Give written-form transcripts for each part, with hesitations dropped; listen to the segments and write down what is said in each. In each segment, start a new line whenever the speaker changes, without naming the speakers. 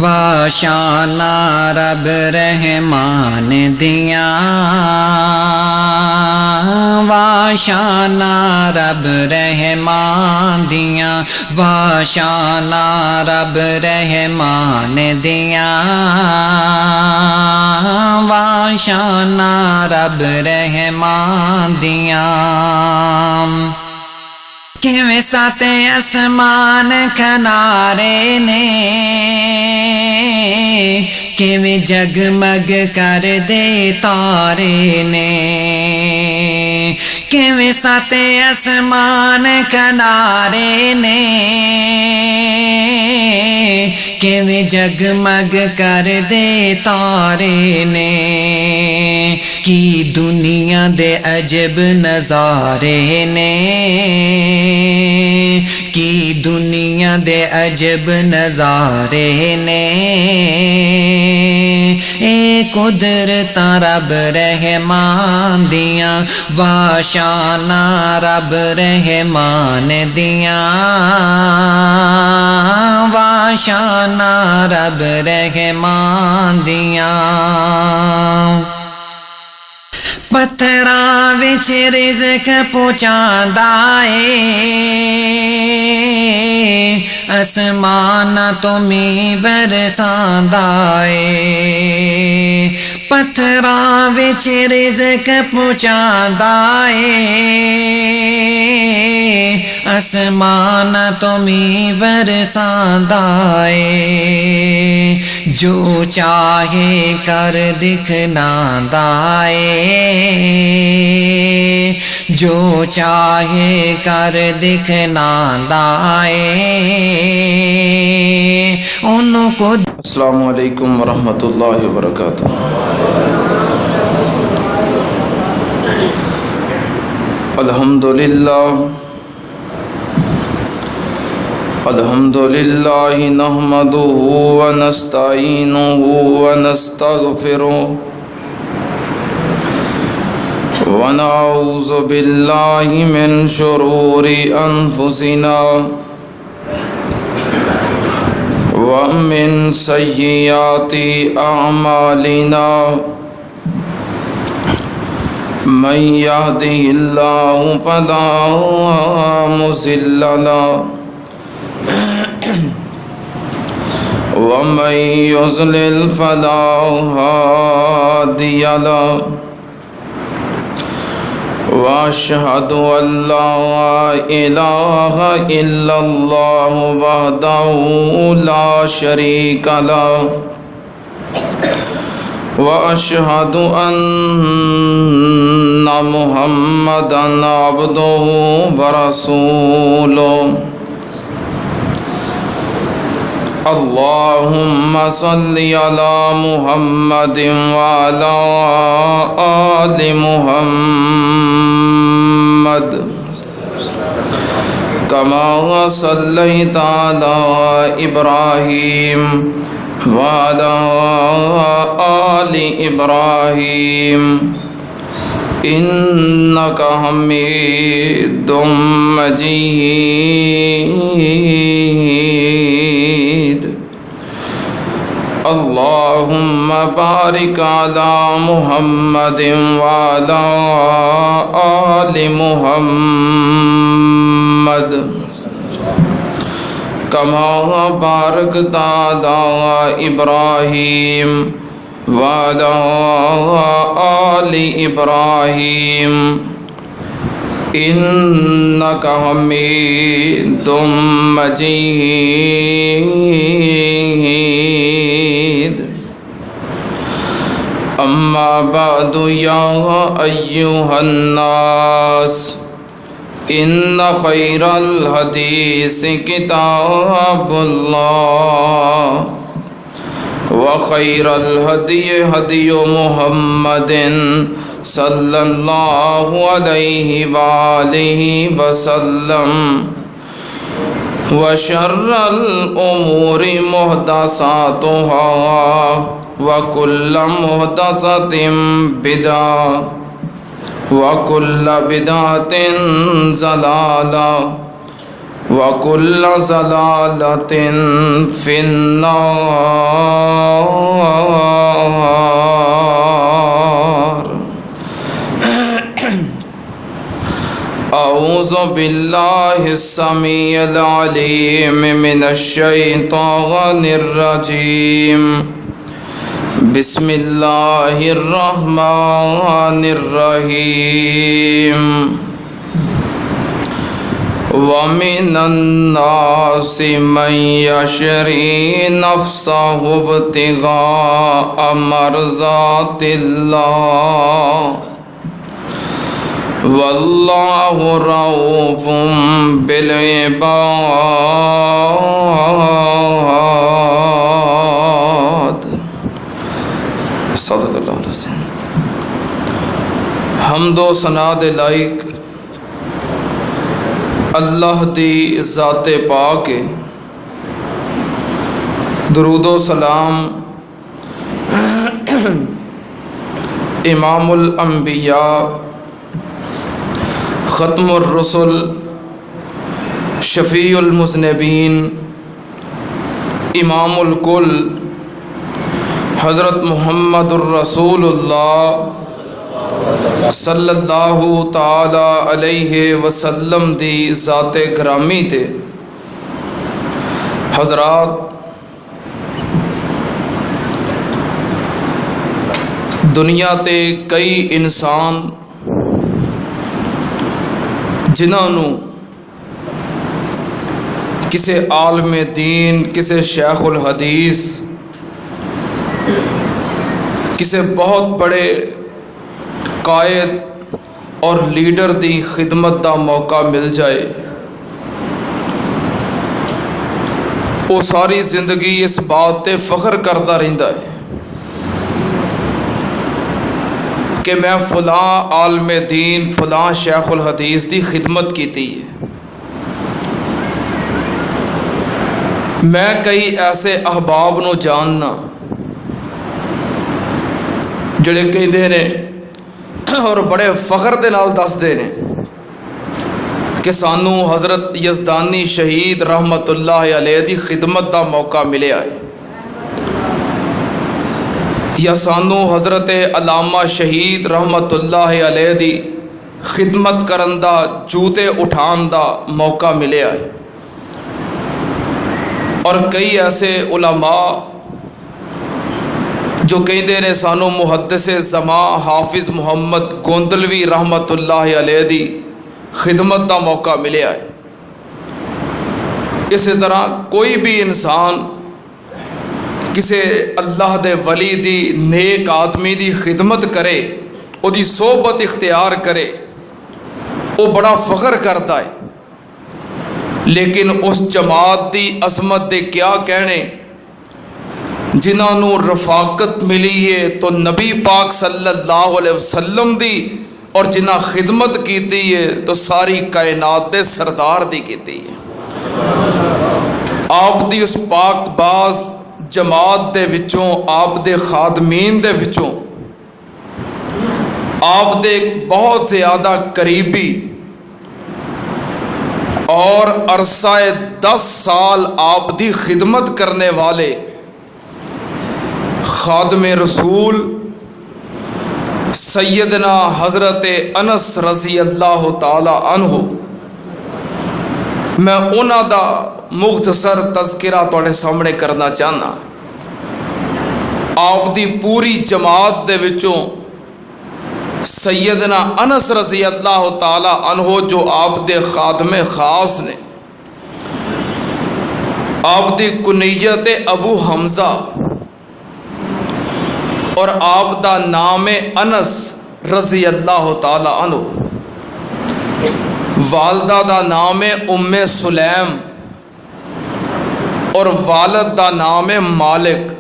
واشانا رب رحمان دیاں واشانا رب رحمان دیاں واشانا رب رحمان دیاں واشانا رب رحمان دیاں کیویں ساتے اسمان کنارے نے کیویں جگمگ کر دے تارے نے کیویں ساتے اسمان کنارے نے کیویں جگمگ کر دے تارے نے کی دنیا دے عجب نظارے نے کی دنیا دے عجب نظارے نے اے قدرت رب رحمان دیاں واشانا رب رحمان دیاں واشانا رب رحمان دیاں پتھراں وچ رزق پہنچاندا اے اسمان تو می برساندا اے پتھراں وچ رزق پہنچاندا اے اسمان تو می برساندا اے جو چاہے کر دکھلاندا اے جو چاہے کر دکھلاندا اے انہوں کو
السلام علیکم ورحمۃ اللہ وبرکاتہ۔ الحمد للہ نحمدہ ونستعینہ ونستغفرہ ونعوذ باللہ من شرور انفسنا ومن سیئات اعمالنا من یہدہ اللہ فلا مضل له ومن يضلل فلا هادي له واشهد ان لا اله الا الله وحده لا شريك له واشهد ان محمدا عبده ورسوله اللهم صل على محمد وعلى آل محمد كما صليت على إبراهيم وعلى آل إبراهيم إنك حميد مجيد اللهم بارك على محمد وعلى آل محمد كما باركت على إبراهيم وعلى آل إبراهيم إنك حميد مجيد أما بعد يا أيها الناس إن خير الحديث كتاب الله وخير الهدي هدي محمد صلى الله عليه وآله وسلم وشر الأمور محدثاتها وكل محدثة بدعة وكل بدعة ضلالة وكل ضلالة في النار أعوذ بالله السميع العليم من الشيطان الرجيم بسم الله الرحمن الرحيم ومن الناس من يشري نفسه ابتغاء مرضات الله واللہ رؤوف بالعباد۔ صدق اللہ العظیم۔ حمد و ثنا دے لائق اللہ دی ذات پاک ہے، درود و سلام امام الانبیاء ختم الرسل شفیع المذنبین امام الکل حضرت محمد الرسول اللہ صلی اللہ تعالی علیہ وسلم دی ذات گرامی تے۔ حضرات، دنیا تے کئی انسان جنہاں نو کسے عالم دین، کسے شیخ الحدیث، کسے بہت بڑے قائد اور لیڈر دی خدمت دا موقع مل جائے، وہ ساری زندگی اس بات تے فخر کرتا رہندا ہے کہ میں فلاں عالم دین، فلاں شیخ الحدیث دی خدمت کیتی ہے۔ میں کئی ایسے احباب نو جاننا جڑے کہندے نے اور بڑے فخر دے نال دسدے نے کہ سانو حضرت یزدانی شہید رحمت اللہ علیہ دی خدمت دا موقع ملیا ہے، یا سانو حضرت علامہ شہید رحمت اللہ علیہ دی خدمت کرن دا، جوتے اٹھان دا موقع ملیا ہے۔ اور کئی ایسے علماء جو کہندے نے سانو محدث زمان حافظ محمد گوندلوی رحمت اللہ علیہ دی خدمت دا موقع ملیا ہے۔ اسی طرح کوئی بھی انسان کسے اللہ دے ولی دی، نیک آدمی دی خدمت کرے، او دی صحبت اختیار کرے، وہ بڑا فخر کرتا ہے۔ لیکن اس جماعت دی عظمت دے کیا کہنے جنہاں نو رفاقت ملی ہے تو نبی پاک صلی اللہ علیہ وسلم دی، اور جنہاں خدمت کیتی ہے تو ساری کائنات دے سردار دی کیتی ہے۔ آپ دی اس پاک باز جماعت دے وچوں، آپ دے خادمین دے وچوں، آپ دے بہت زیادہ قریبی اور عرصہ 10 سال آپ دی خدمت کرنے والے خادم رسول سیدنا حضرت انس رضی اللہ تعالی عنہ، میں انہاں دا مختصر تذکرہ تواڈے سامنے کرنا چاہنا۔ آپ دی پوری جماعت دے وچوں سیدنا انس رضی اللہ تعالی عنہ جو آپ دے خادم خاص نے، آپ دی کنیت ابو حمزہ اور آپ دا نام انس رضی اللہ تعالی عنہ، والدہ دا نام ام سلیم اور والد دا نام مالک۔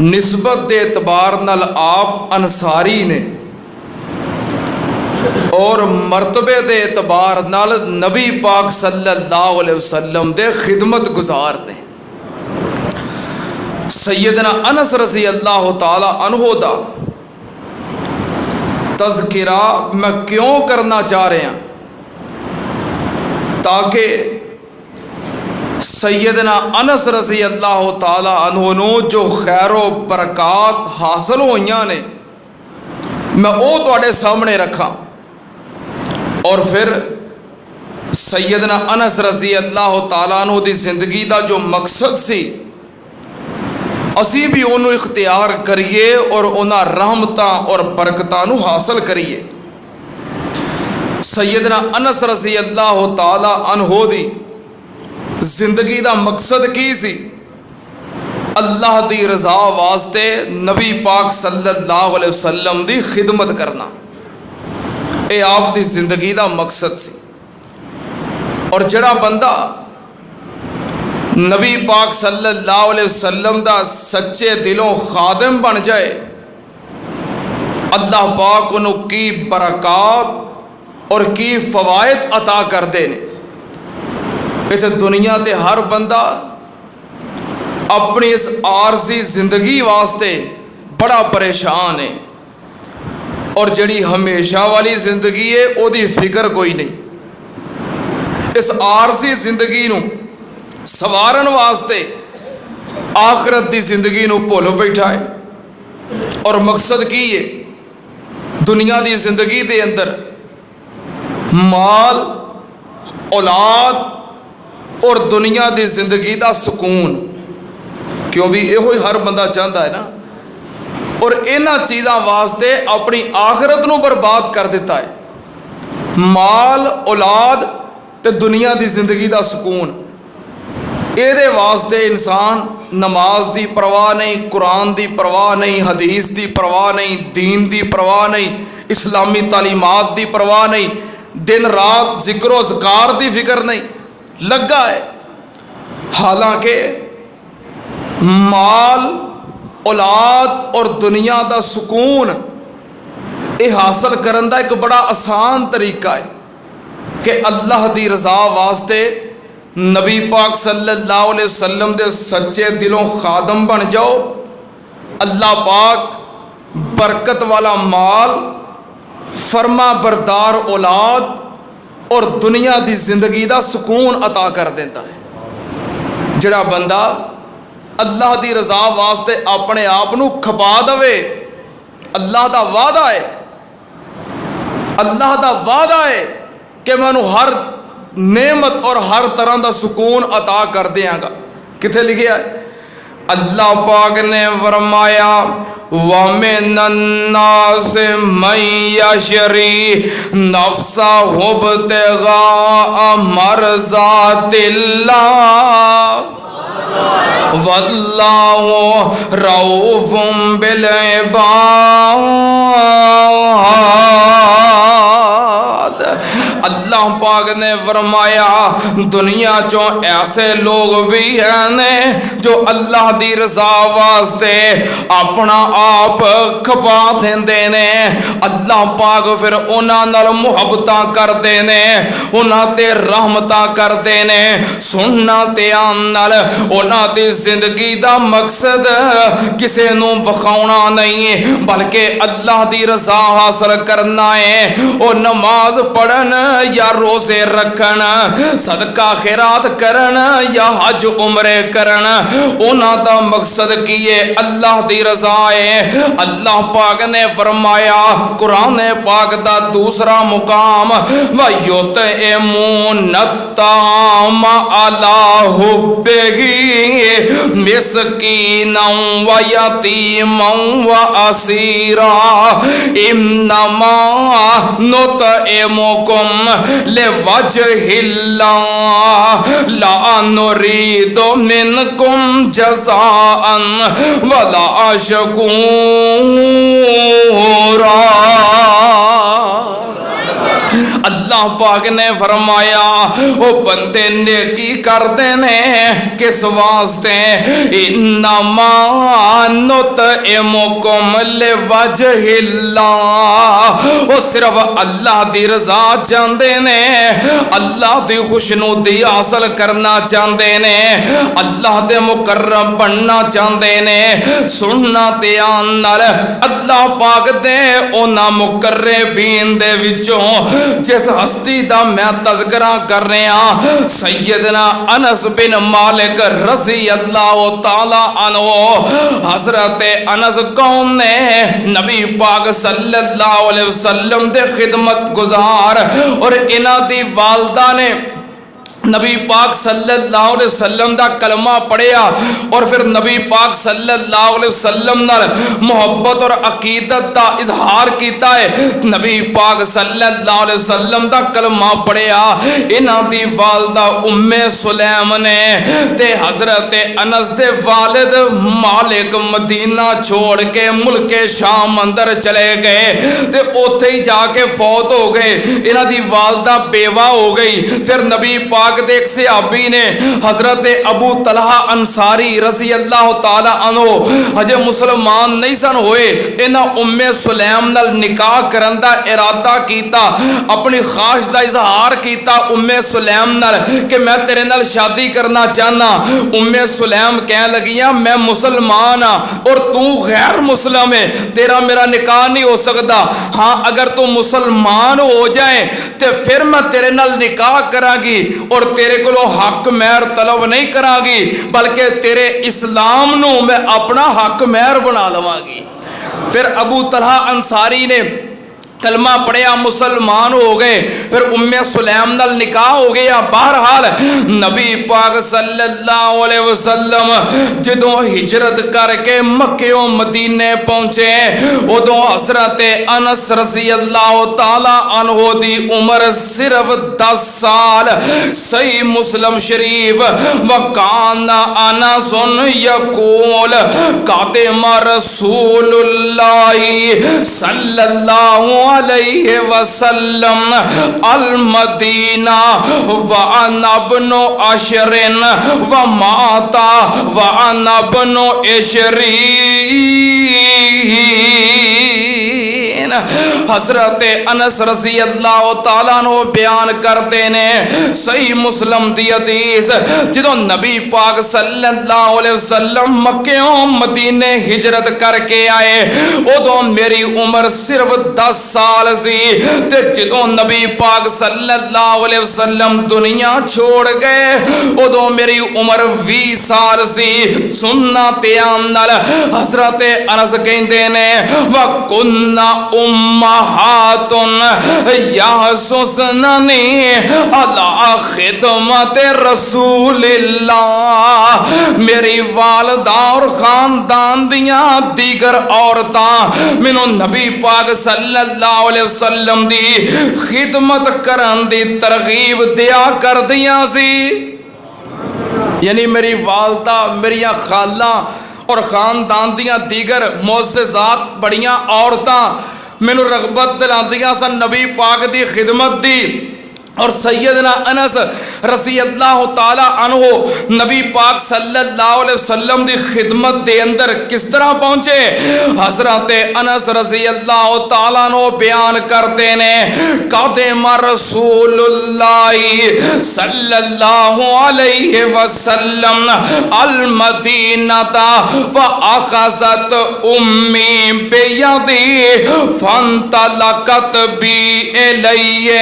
نسبت دے اعتبار نال آپ انصاری نے اور مرتبے دے اعتبار نال نبی پاک صلی اللہ علیہ وسلم دے خدمت گزار نے۔ سیدنا انس رضی اللہ تعالی عنہ دا تذکرہ میں کیوں کرنا چاہ رہا ہوں تاکہ سیدنا انس رضی اللہ تعالی عنہ نو جو خیر و برکات حاصل ہوئیاں نے میں او تواڈے سامنے رکھاں۔ اور پھر سیدنا انس رضی اللہ تعالیٰ عنہ دی زندگی دا جو مقصد سی اسی بھی انہوں اختیار کریے اور انہاں رحمتاں اور برکتاں نو حاصل کریے۔ سیدنا انس رضی اللہ تعالیٰ عنہ دی زندگی دا مقصد کی سی؟ اللہ دی رضا واسطے نبی پاک صلی اللہ علیہ وسلم دی خدمت کرنا، اے آپ دی زندگی دا مقصد سی۔ اور جڑا بندہ نبی پاک صلی اللہ علیہ وسلم دا سچے دلوں خادم بن جائے، اللہ پاک انہوں کی برکات اور کی فوائد عطا کر دے۔ اس دنیا تے ہر بندہ اپنی اس عارضی زندگی واسطے بڑا پریشان ہے، اور جڑی ہمیشہ والی زندگی ہے او دی فکر کوئی نہیں۔ اس عارضی زندگی نو سوارن واسطے آخرت دی زندگی نو بھول بیٹھا ہے، اور مقصد کی ہے دنیا دی زندگی دے اندر مال، اولاد اور دنیا دی زندگی دا سکون، کیوں بھی یہ ہر بندہ چاہتا ہے نا، اور انہاں چیزاں واسطے اپنی آخرت نو برباد کر دیتا ہے۔ مال، اولاد تے دنیا دی زندگی دا سکون، یہ واسطے انسان نماز دی پرواہ نہیں، قرآن دی پرواہ نہیں، حدیث دی پرواہ نہیں، دین دی پرواہ نہیں، اسلامی تعلیمات دی پرواہ نہیں، دن رات ذکر و اذکار دی فکر نہیں، لگا ہے۔ حالانکہ مال، اولاد اور دنیا دا سکون یہ حاصل کرن دا ایک بڑا آسان طریقہ ہے کہ اللہ دی رضا واسطے نبی پاک صلی اللہ علیہ وسلم دے سچے دلوں خادم بن جاؤ، اللہ پاک برکت والا مال، فرما بردار اولاد اور دنیا دی زندگی دا سکون عطا کر دیتا ہے۔ جڑا بندہ اللہ دی رضا واسطے اپنے آپ نو کھپا دے، اللہ دا وعدہ ہے، اللہ دا وعدہ ہے کہ میں نو ہر نعمت اور ہر طرح دا سکون عطا کر دیاں گا۔ کتھے لکھیا ہے؟ اللہ پاک نے فرمایا وَمِنَ النَّاسِ مَن يَشْرِي نَفْسَهُ ابْتِغَاءَ مَرْضَاتِ اللَّهِ وَاللَّهُ رَءُوفٌ بِالْعِبَادِ۔ اللہ پاک نے فرمایا دنیا چوں ایسے لوگ بھی ہیں جو اللہ دی رضا واسطے اپنا آپ کھپا دیندے نے، اللہ پاک پھر انہاں نال محبتاں کر دینے، انہاں تے رحمتاں کر دینے، سننا تے آن نال انہاں دی زندگی دا مقصد کسے نو وکھاؤنا نہیں بلکہ اللہ دی رضا حاصل کرنا ہے۔ او نماز پڑھن یا روزے رکھن، صدقہ خیرات کرن یا حج عمرے کرن، انہاں دا مقصد کیے اللہ دی رضا ہے۔ اللہ پاک نے فرمایا قرآن پاک دا دوسرا مقام وَيُطْعِمُونَ الطَّعَامَ عَلَىٰ حُبِّهِ مِسْكِينًا وَيَتِيمًا وَأَسِيرًا إِنَّمَا نُطْعِمُكُمْ لِوَجْهِ اللَّهِ لَا نُرِيدُ مِنْكُمْ جَزَاءً وَلَا شُكُورًا۔ اللہ پاک نے فرمایا وہ بندے نیکی کر دینے کس واسطے؟ انما نطعمکم لوجہ اللہ، وہ صرف اللہ دی رضا چاہتے نے، اللہ دی خوشنودی حاصل کرنا چاہتے نے، اللہ دے مقرب بننا چاہتے نے۔ سننا تے آن نال اللہ پاک دے اونا مقربین دے وچوں جس ہستی دا میں تذکرہ کر رہے ہیں سیدنا انس بن مالک رضی اللہ تعالی عنہ۔ حضرت انس کون نے؟ نبی پاک صلی اللہ علیہ وسلم دے خدمت گزار، اور انہاں دی والدہ نے نبی پاک صلی اللہ علیہ وسلم دا کلمہ پڑھیا اور پھر نبی پاک صلی اللہ علیہ وسلم نال محبت اور عقیدت دا اظہار کیتا ہے۔ نبی پاک صلی اللہ علیہ وسلم دا کلمہ پڑھیا۔ انہاں دی والدہ ام سلیم نے تے حضرت انس دے والد مالک مدینہ چھوڑ کے ملک شام اندر چلے گئے تے اوتھے ہی جا کے فوت ہو گئے۔ انہاں دی والدہ بیوہ ہو گئی۔ پھر نبی پاک ایک صحابی نے حضرت ابو طلحہ انصاری رضی اللہ تعالی عنہ ہجے مسلمان نہیں سن ہوئے، انہاں ام سلیم نال نکاح کرن دا ارادہ کیتا، اپنی خواہش دا اظہار کیتا ام سلیم نال کہ میں تیرے نال شادی کرنا چاہنا۔ ام سلیم کہنے لگیاں میں مسلمان ہاں اور تو غیر مسلم ہے، تیرا میرا نکاح نہیں ہو سکتا، ہاں اگر تو مسلمان ہو جائے تے پھر میں تیرے نال نکاح کراں گی اور تیرے کو حق مہر طلب نہیں کرا گی، بلکہ تیرے اسلام نو میں اپنا حق مہر بنا لواں گی۔ پھر ابو طلحہ انصاری نے کلمہ پڑھیا، مسلمان ہو گئے، پھر ام سلیم نال نکاح ہو گیا۔ بہرحال نبی پاک صلی اللہ علیہ وسلم جدوں ہجرت کر کے مکے و مدینے پہنچے ادوں حضرت انس رضی اللہ تعالی عنہ دی عمر صرف 10 سال۔ صحیح مسلم شریف وکان انس یقول قدم رسول اللہ صلی اللہ علیہ وسلم المدینہ وانا ابن 10 ومات وانا ابن 20۔ حضرت انس رضی اللہ تعالیٰ عنہ بیان کرتے ہیں صحیح مسلم دی حدیث، جدوں نبی پاک صلی اللہ علیہ وسلم مکے و مدینے ہجرت کر کے آئے ادوں میری عمر صرف 10 سال سی، تے جدوں نبی پاک صلی اللہ علیہ وسلم دنیا چھوڑ گئے ادوں میری عمر 20 سال سی۔ سننا تیام نال حضرت انس کہندے نے وَكُنَّا أُمَّهَاتٌ يَحْسُسْنَنِي عَلَىٰ خِدْمَتِ رسول اللہ۔ میری والدہ اور خاندان دیاں دیگر عورتاں مینوں نبی پاک صلی اللہ علیہ وسلم دی خدمت کرن دی ترغیب دیا کر دیاں سی۔ یعنی میری والدہ، میری خالہ اور خاندان دیاں دیگر معززات بڑیاں عورتاں مینوں رغبت دلاندیاں سن نبی پاک دی خدمت دی۔ اور سیدنا انس رضی اللہ تعالی عنہ نبی پاک صلی اللہ علیہ وسلم دی خدمت دے اندر کس طرح پہنچے؟ حضرت انس رضی اللہ تعالی عنہ بیان کرتے ہیں قدم رسول اللہ صلی اللہ علیہ وسلم المدینہ فاخذت امی بیدی فانطلقت بی الیہ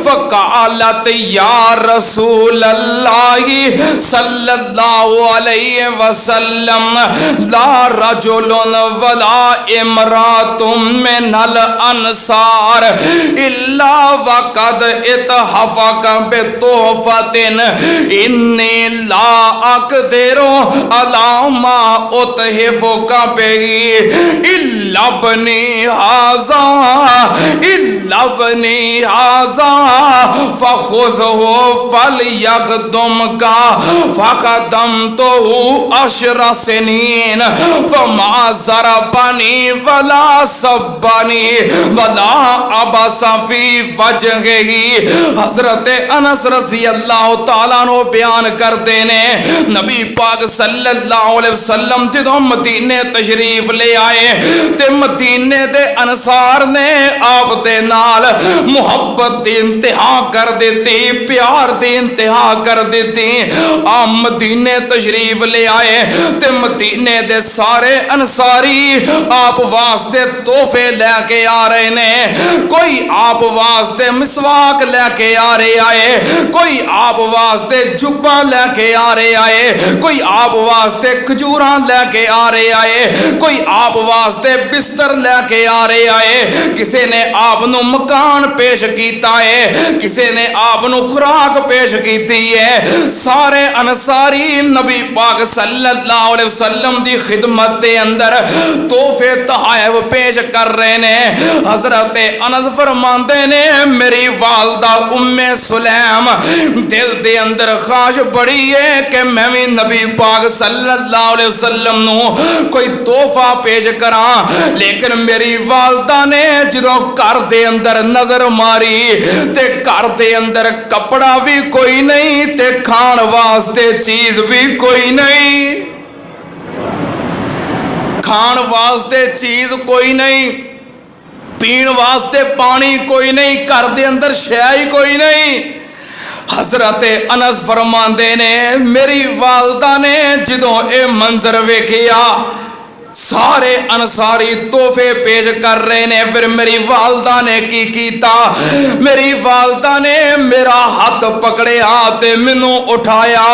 فقال قالت یا رسول اللہ صلی اللہ علیہ وسلم لا رجل ولا امرات من الانصار الا وقد اتحفق بتحفت انی لا اقدر علی ما اتحفق به الا ابنی ھذا فخذه فليخدمك فخدمته 10 سنين فما ضربني ولا سبني ولا عبس في وجهه۔ حضرت انس رضی اللہ تعالیٰ عنہ بیان کرتے ہیں نبی پاک صلی اللہ علیہ وسلم جدوں مدینے تشریف لے آئے تے مدینے دے انصار نے آپ دے نال محبت دی انتہا کر دیتی, پیار دی انتہا کر دیتی. آپ مدینے تشریف لے آئے تے مدینے دے سارے انصاری آپ واسطے تحفے لے کے آ رہے نے. کوئی آپ واسطے مسواک لے کے آ رہے آئے, کوئی آپ واسطے جبہ لے کے آ رہے آئے, کوئی آپ واسطے کھجوراں لے کے آ رہے آئے, کوئی آپ واسطے بستر لے کے آ رہے آئے. کسی نے آپ نو مکان پیش کیتا ہے, کسی نے آپ نو خوراک پیش کیتی ہے. سارے انصاری نبی پاک صلی اللہ علیہ وسلم دی خدمت دے اندر تحفے تحائف پیش کر رہے نے. حضرت انس فرماندے نے میری والدہ ام سلیم دل دے اندر خواہش بڑی ہے کہ میں بھی نبی پاک صلی اللہ علیہ وسلم نو کوئی تحفہ پیش کراں, لیکن میری والدہ نے جدوں گھر دے اندر نظر ماری تے گھر دے اندر کپڑا بھی کوئی نہیں تے کھان واسطے چیز بھی کوئی نہیں, کھان واسطے چیز کوئی نہیں, پین واسطے پانی کوئی نہیں, گھر دے اندر شے ہی کوئی نہیں. حضرت انس فرماندے نے میری والدہ نے جدوں اے منظر ویکھیا سارے انصاری تحفے پیش کر رہے نے, پھر میری والدہ نے کی کیتا, میری والدہ نے میرا ہاتھ پکڑیا تے مینوں اٹھایا.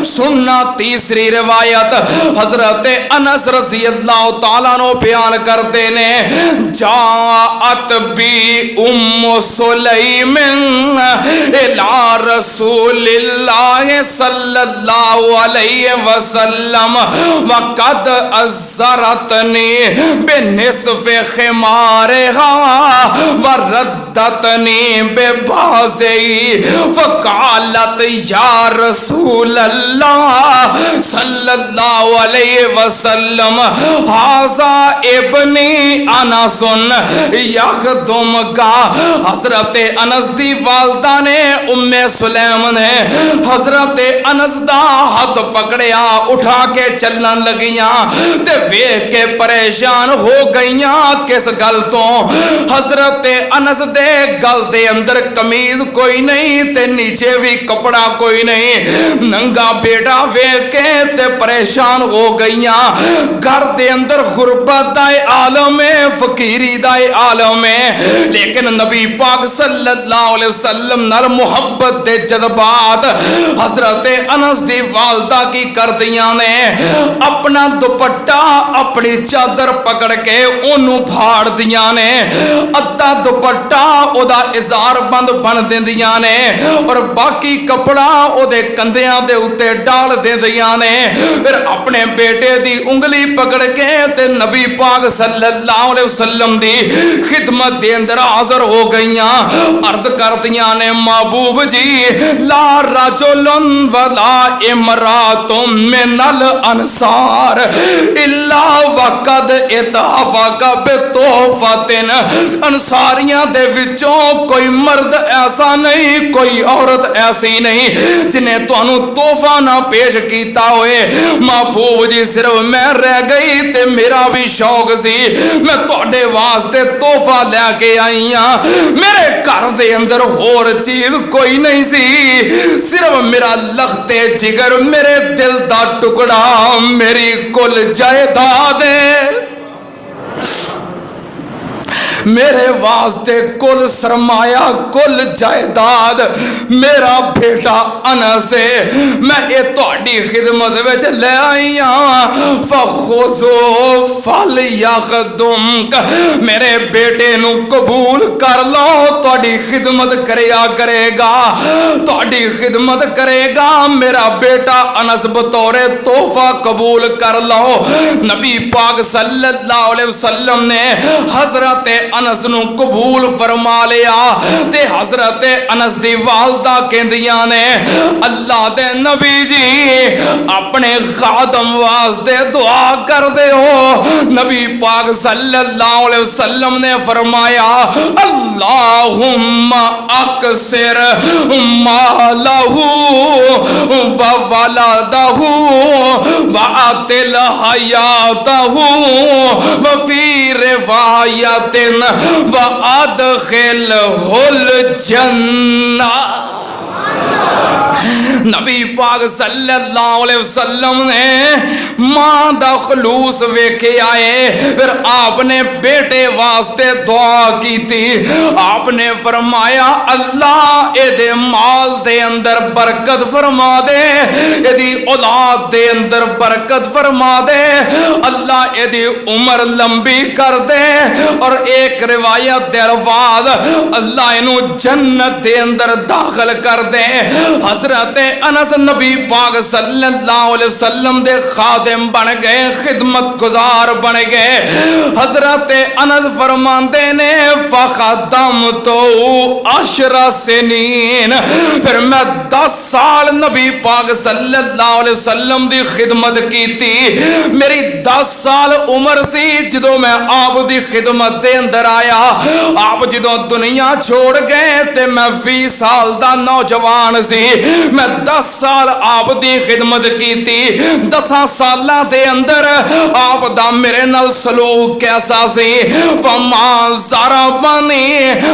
سننا تیسری روایت حضرت انس رضی اللہ تعالیٰ عنہ بیان کرتے نے جاءت بی ام سلیم الی رسول اللہ صلی اللہ علیہ وسلم وقد ازرتنی بنصف خمارها وردتنی ببعضی فقالت یا رسول اللہ صلی اللہ علیہ وسلم ھذا ابنی انس یخدم کا. حضرت انس دی والدہ نے ام سلیم نے حضرت انس دا ہاتھ پکڑیا, اٹھا کے چلن لگیاں تے ویکھ کے پریشان ہو گئیاں. کس گل تو؟ حضرت انس دے گل دے اندر قمیض کوئی نہیں تے نیچے بھی کپڑا کوئی نہیں, ننگا بیٹا ویکھ کے تے پریشان ہو گئیاں. گھر دے اندر غربت دا عالم ہے, فقیری دا عالم ہے, لیکن نبی پاک صلی اللہ علیہ وسلم نال محبت دے جذبات حضرت انس دی والدہ کی کر دیاں نے اپنا دوپٹہ اپنی چادر پکڑ کے اونوں پھاڑ دیاں نے, ادھا دوپٹہ او دا ازار بند بن دیندیاں نے اور باقی کپڑا او دے کندھیاں دے اوتے ڈال دیندیاں نے. پھر اپنے بیٹے دی انگلی پکڑ کے تے نبی پاک صلی اللہ علیہ وسلم دی خدمت دے اندر حاضر ہو گئیاں. عرض کردیاں نے محبوب جی لا رجل ولا امرات من الانصار الا وقد اتفق بتحفۃ. انصاریاں دے وچوں کوئی مرد ایسا نہیں, کوئی عورت ایسی نہیں جنہیں تانوں تحفہ نہ پیش کیتا ہوئے. محبوب جی صرف میں رہ گئی تے میرا بھی شوق سی, میں تواڈے واسطے تحفہ لے کے آئی ہاں. میرے گھر دے اندر اور چیز کوئی نہیں سی, صرف میرا لخت جگر, میرے دل دا ٹکڑا, میری کل جائیداد ہے, میرے واسطے کل سرمایہ کل جائیداد میرا بیٹا انس ہے. میں اے تہاڈی خدمت وچ لے آئی ہاں. فخذو فلیخدمک, میرے بیٹے نو قبول کر لو, تہاڈی خدمت کرے گا, تہاڈی خدمت کرے گا. میرا بیٹا انس بطور تحفہ قبول کر لو. نبی پاک صلی اللہ علیہ وسلم نے حضرت انس نو قبول فرما لیا تے حضرت انس دی والدہ کہندیاں نے اللہ دے نبی جی اپنے خادم واسطے دعا کر دے ہو. نبی پاک صلی اللہ علیہ وسلم نے فرمایا اللہم اکثر مالہ و ولدہ وعطل حیاتہ وفی روایت وَأَدْخِلْهُ الْجَنَّةَ۔ نبی پاک صلی اللہ علیہ وسلم نے ماں دا خلوص ویکھے آئے، پھر آپ نے بیٹے واسطے دعا کی تھی۔ آپ نے فرمایا اللہ اے دے مال دے اندر برکت فرما دے، اے دی اولاد دے اندر برکت فرما دے، اللہ اے دی عمر لمبی کر دے، اور ایک روایت دے الفاظ اللہ انہوں جنت دے اندر داخل کر دے۔ حضرت انس نبی پاک صلی اللہ علیہ وسلم دے خادم بن گئے، خدمت گزار بن گئے۔ حضرت انس فرماندے نے فخدمت 10 سنین، پھر میں 10 سال نبی پاک صلی اللہ علیہ وسلم دی خدمت کی تھی۔ میری 10 سال عمر سی جدوں میں آپ دی خدمت دے اندر آیا۔ آپ جدوں دنیا چھوڑ گئے تے میں 20 سال دا نوجوان سی۔ میں 10 سال آپ دی خدمت کی تھی۔ 10 سالاں دے اندر آپ دا میرے نال سلوک کیسا سی؟ فما ضربنی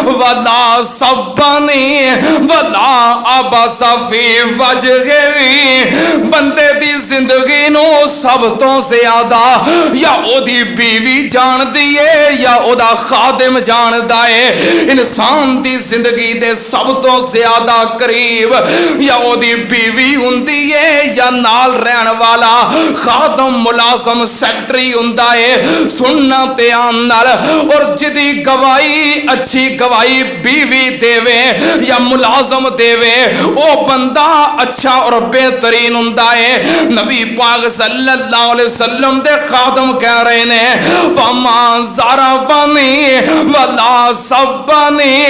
ولا سبنی ولا عبس فی وجہی۔ بندے دی زندگی نو سب تو زیادہ یا او دی بیوی جان دیے یا او دا خادم جان دائے۔ انسان دی زندگی دے سب تو زیادہ قریب یا او دی بیوی ہوندی ہے یا نال رہن والا خادم ملازم سیکٹری ہوندا ہے۔ سننا تے آن نال اور جدی گواہی اچھی گواہی بیوی دیوے یا ملازم دیوے او بندہ اچھا اور بہترین ہوندا ہے۔ نبی پاک صلی اللہ علیہ وسلم دے خادم کہہ رہے نے فما ضربنی ولا سبنی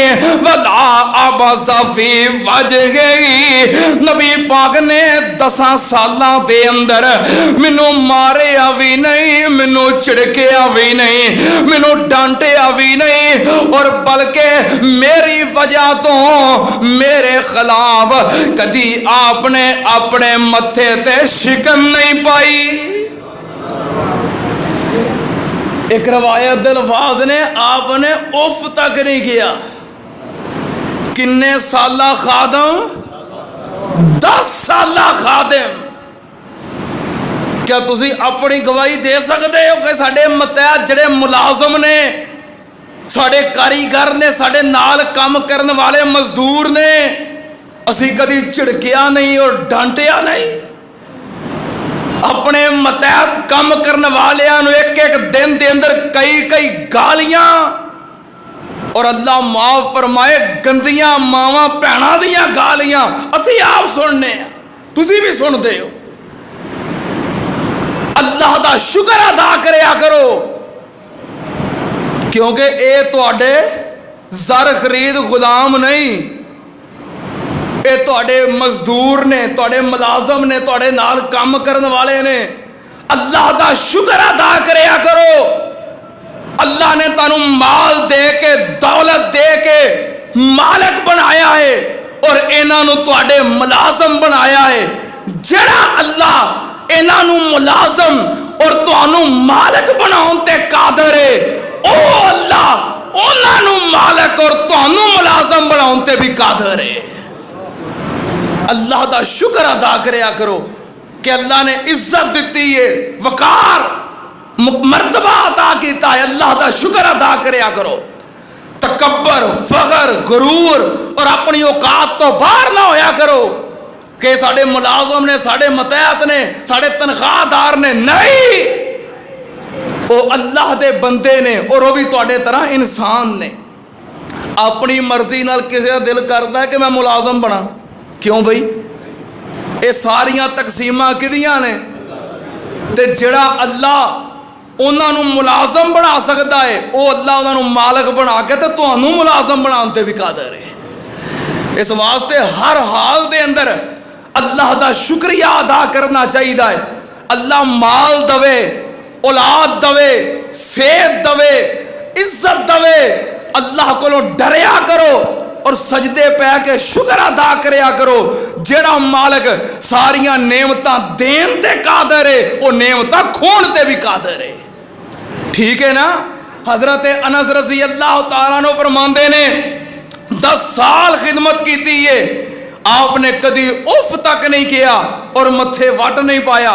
ولا عبس فی وجہی۔ نبی پاک نے 10 سالاں دے اندر مینوں ماریا بھی نہیں، مینوں چڑکیا بھی نہیں، مینوں ڈانٹیا بھی نہیں، اور بلکہ میری وجہ تو میرے خلاف کدی آپ نے اپنے متھے تے شکن نہیں پائی۔ ایک روایت دے الفاظ نے آپ نے اف تک نہیں کیا۔ کنے سالہ خادم؟ 10 سالہ خادم۔ کیا تسی اپنی گواہی دے سکتے ہو کہ ساڈے متحد جڑے ملازم نے، ساڈے کاریگر نے، ساڈے نال کام کرن والے مزدور نے، اسی کدی چڑکیا نہیں اور ڈانٹیا نہیں؟ اپنے متحد کام کرن والیاں نو ایک ایک دن دے اندر کئی گالیاں، اور اللہ معاف فرمائے گندیاں ماواں بھیناں دیاں گالیاں اسی آپ سننے ہیں، تسی بھی سن دے ہو۔ اللہ دا شکر ادا کریا کرو، کیونکہ اے تواڈے زر خرید غلام نہیں، اے تواڈے مزدور نے، تواڈے ملازم نے، تواڈے نال کام کرن والے نے۔ اللہ دا شکر ادا کریا کرو۔ اللہ نے تانوں مال دے کے، دولت دے کے مالک بنایا ہے، اور انہاں نو تواڈے ملازم بنایا ہے۔ جڑا اللہ انہاں نو ملازم اور تانوں مالک بناون تے قادر ہے، او اللہ انہاں نو مالک اور تانوں ملازم بناون تے بھی قادر ہے۔ اللہ دا شکر ادا کریا کرو کہ اللہ نے عزت دیتی ہے، وقار مرتبہ عطا کیتا ہے۔ اللہ دا شکر ادا کریا کرو۔ تکبر، فخر، غرور اور اپنی اوقات تو باہر نہ ہویا کرو کہ ساڑے ملازم نے، ساڑے متحد نے، ساڑے تنخواہ دار نے، نہیں، وہ اللہ دے بندے نے، اور وہ بھی تواڈے طرح انسان نے۔ اپنی مرضی نال کسی کا دل کرتا ہے کہ میں ملازم بنا، کیوں بھائی؟ یہ ساریاں تقسیماں کدیاں نے؟ تے جڑا اللہ انہاں نو ملازم بنا سکتا ہے، وہ اللہ انہاں نو مالک بنا کے تے تانوں ملازم بناون تے بھی قادر ہے۔ اس واسطے ہر حال دے اندر اللہ دا شکریہ ادا کرنا چاہیے۔ اللہ مال دوے، اولاد دوے، صحت دوے، عزت دوے، اللہ کو ڈریا کرو اور سجدے پہ کے شکر ادا کریا کرو۔ جڑا مالک ساریاں نعمتاں دین تے قادر ہے، وہ نعمتاں کھون تے بھی قادر ہے۔ ٹھیک ہے نا؟ حضرت انس رضی اللہ تعالیٰ عنہ فرماندے نے 10 سال خدمت کی ہے، آپ نے کدی اف تک نہیں کیا اور متھے وٹ نہیں پایا۔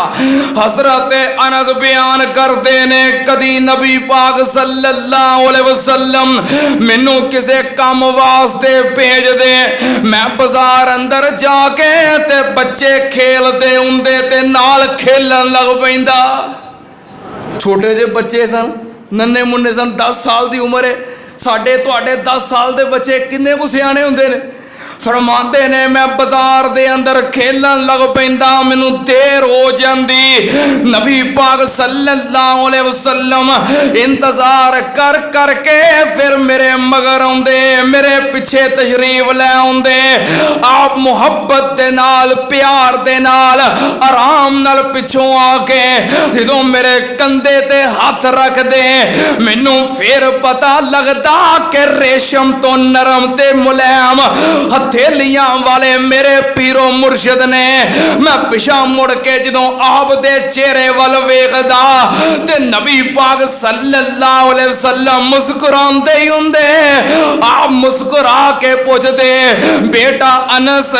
حضرت انس بیان کرتے نے کدی نبی پاک صلی اللہ علیہ وسلم مینوں کسے کام واسطے بھیج دے، میں بازار اندر جا کے تے بچے کھیل دے ہوندے تے نال کھیلن لگ پیندا۔ چھوٹے جے بچے سن، ننے منے سن، 10 سال دی عمر ہے۔ ساڈے تواڈے 10 سال دے بچے کنے کو سیانے ہوندے نے۔ فرماندے نے میں بازار دے اندر کھیلن لگ پیندا، مینوں دیر ہو جاندی، نبی پاک صلی اللہ علیہ وسلم انتظار کر کر کے پھر میرے مگر آندے، میرے پیچھے تشریف لے آندے۔ آپ محبت دے نال، پیار دے نال، آرام نال پچھوں آ کے جدوں میرے کندھے تے ہاتھ رکھ دے، مینوں پھر پتہ لگدا کہ ریشم تو نرم تے ملائم ہتھیلیاں والے میرے پیرو مرشد نے۔ میں پیچھا مڑ کے جدوں آپ دے چہرے ول ویکھدا تے نبی پاک صلی اللہ علیہ وسلم مسکراندے ہی ہوندے۔ آپ مسکرا کے پوچھدے، بیٹا انس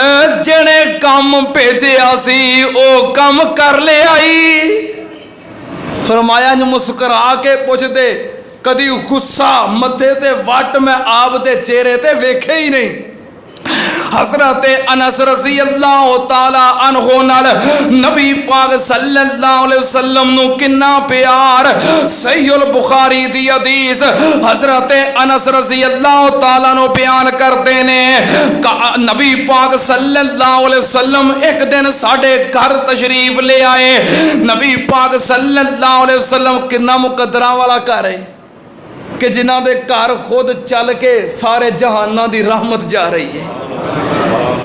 جڑے کم بھیجیا سی او کم کر لے آئی؟ فرمایا جو مسکرا کے پوچھدے، کدی غصہ متھے تے وٹ میں آپ دے چہرے تے ویکھے ہی نہیں۔ حضرت انس رضی اللہ تعالی عنہ نال نبی پاک صلی اللہ علیہ وسلم نو کنا پیار۔ صحیح البخاری دی حدیث حضرت انس رضی اللہ تعالی عنہ بیان کرتے نے، نبی پاک صلی اللہ علیہ وسلم ایک دن ساڈے گھر تشریف لے آئے۔ نبی پاک صلی اللہ علیہ وسلم کنا مقدراں والا گھر ہے کہ جنہاں دے گھر خود چل کے سارے جہاناں دی رحمت جا رہی ہے،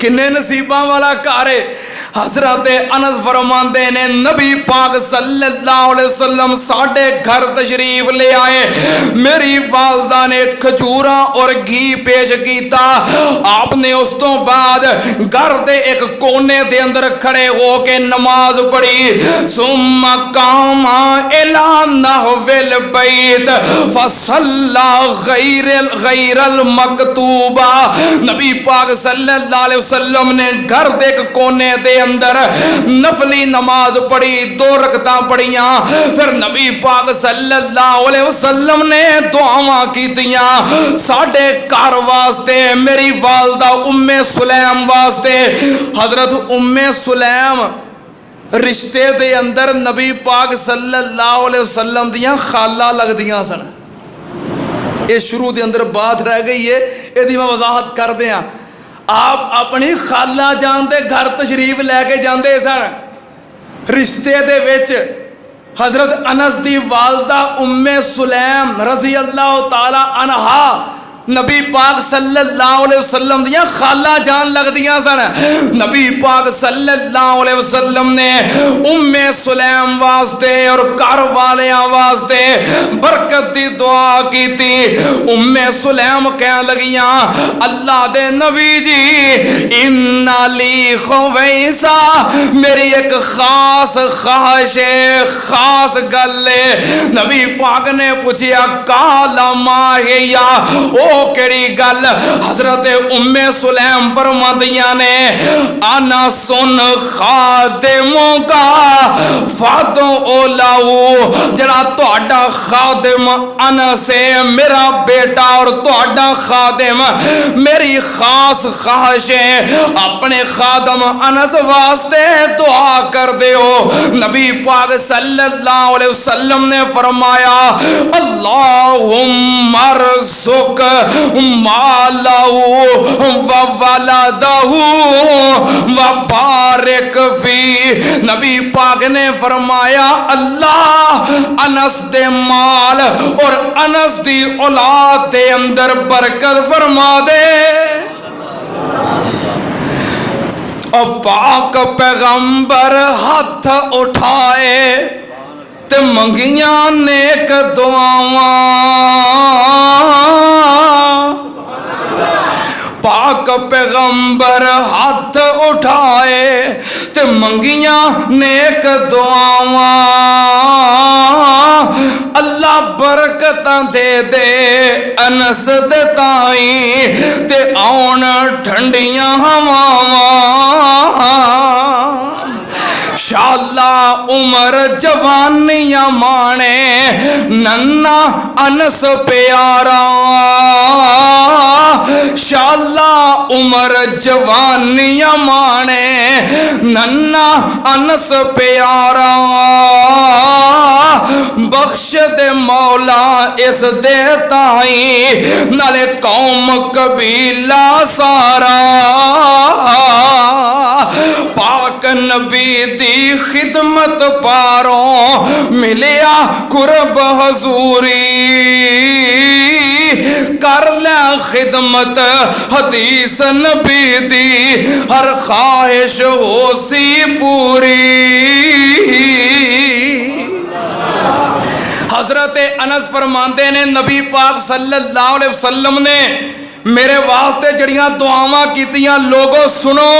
کنے نصیباں والا گھر ہے۔ حضرت انس فرماندے نے نبی پاک صلی اللہ علیہ وسلم ساڈے گھر تشریف لے آئے، میری والدہ نے کھجوراں اور گھی پیش کیتا۔ آپ نے اس تو بعد گھر دے ایک کونے دے اندر کھڑے ہو کے نماز پڑھی۔ ثم قام الی نحو البیت فصلی غیر المکتوبہ۔ نبی پاک صلی اللہ علیہ وسلم نے گھر دے ایک کونے دے اندر نفلی نماز پڑھی، 2 رکعتاں پڑھیاں۔ پھر نبی پاک صلی اللہ علیہ وسلم نے دعاواں کیتیاں ساڈے گھر واسطے، میری والدہ ام سلیم واسطے۔ حضرت ام سلیم رشتے دے اندر نبی پاک صلی اللہ علیہ وسلم دیاں خالہ لگدیاں سن۔ یہ شروع دے اندر بات رہ گئی ہے، یہ دی میں وضاحت کر دیاں۔ آپ اپنی خالہ جان دے گھر تشریف لے کے جاندے سن۔ رشتے دے وچ حضرت انس دی والدہ ام سلیم رضی اللہ تعالی عنہا نبی پاک صلی اللہ علیہ وسلم دیاں خالہ جان لگدیاں سن۔ نبی پاک صلی اللہ علیہ وسلم نے ام سلیم واسطے اور گھر والیاں واسطے برکت دی دعا کی تھی۔ ام سلیم کہنے لگیاں، اللہ دے نبی جی ان لی خویسا، میری ایک خاص خواہش ہے، خاص گل ہے۔ نبی پاک نے پوچھیا کالا ما ہیا، او کیڑی گل؟ حضرت ام سلیم فرماندیاں نے انا سن خادموں کا فاتو اولاو، جڑا تہاڈا خادم انس ہے میرا بیٹا اور تہاڈا خادم، میری خاص خواہش ہے اپنے خادم انس واسطے دعا کر دیو۔ نبی پاک صلی اللہ علیہ وسلم نے فرمایا اللہم ارزق مالہو وولدہو وبارک فی۔ نبی پاک نے فرمایا اللہ انس دے مال اور انس دی اولاد دے اندر برکت فرما دے۔ اور پاک پیغمبر ہاتھ اٹھائے تے منگیاں نیک دعاواں، پاک پیغمبر ہاتھ اٹھائے تے منگیاں نیک دعاواں، اللہ برکت برکتاں دے دے انس دے تائیں تے آن ٹھنڈیاں ہواواں شاءاللہ عمر جوانیاں مانے ننا انس پیارا شاءاللہ عمر جوانیاں مانے ننا انس پیارا بخش دے مولا اس دے تائیں نالے قوم قبیلہ سارا پاک نبی دی خدمت پاروں ملیا قرب حضوری کر لے خدمت حدیث نبی دی ہر خواہش ہو سی پوری حضرت انس فرماندے نے نبی پاک صلی اللہ علیہ وسلم نے میرے واسطے جڑیاں دعاواں کیتیاں لوگوں سنو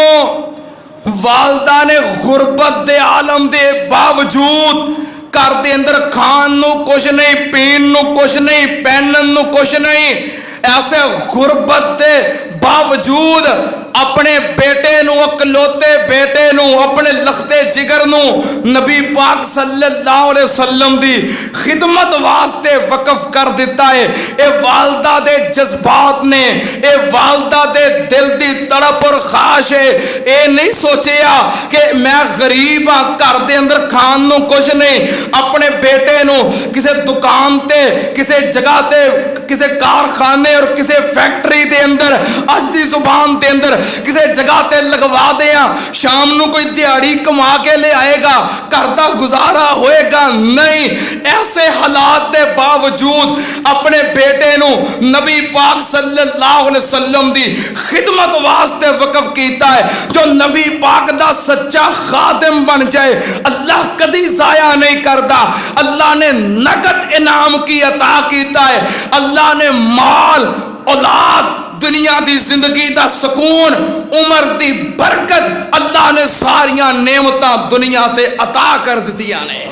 والدہ نے غربت دے عالم دے باوجود گھر دے اندر کھان نو کچھ نہیں پین نو کچھ نہیں پہنن نو کچھ نہیں ایسے غربت دے باوجود اپنے بیٹے نو اکلوتے بیٹے نو اپنے لختے جگر نو نبی پاک صلی اللہ علیہ وسلم دی خدمت واسطے وقف کر دیتا ہے اے والدہ دے جذبات نے اے والدہ دے دل دی تڑپ اور خواہش ہے اے نہیں سوچیا کہ میں غریب ہاں گھر دے اندر کھان نو کچھ نہیں اپنے بیٹے نو کسے دکان تے کسے جگہ تے کسے کارخانے اور کسے فیکٹری دے اندر اج دی زبان دے اندر کسے جگہ تے لگوا دیا شام نو کوئی دیہڑی کما کے لے آئے گا گھر دا گزارا ہوئے گا نہیں ایسے حالات دے باوجود اپنے بیٹے نو نبی پاک صلی اللہ علیہ وسلم دی خدمت واسطے وقف کیتا ہے جو نبی پاک دا سچا خادم بن جائے اللہ کدی ضائع نہیں کرتا اللہ نے نقد انعام کی عطا کیتا ہے اللہ نے مال اولاد دنیا دی زندگی دا سکون عمر دی برکت اللہ نے ساریاں نعمتاں دنیا تے عطا کر دتیاں نے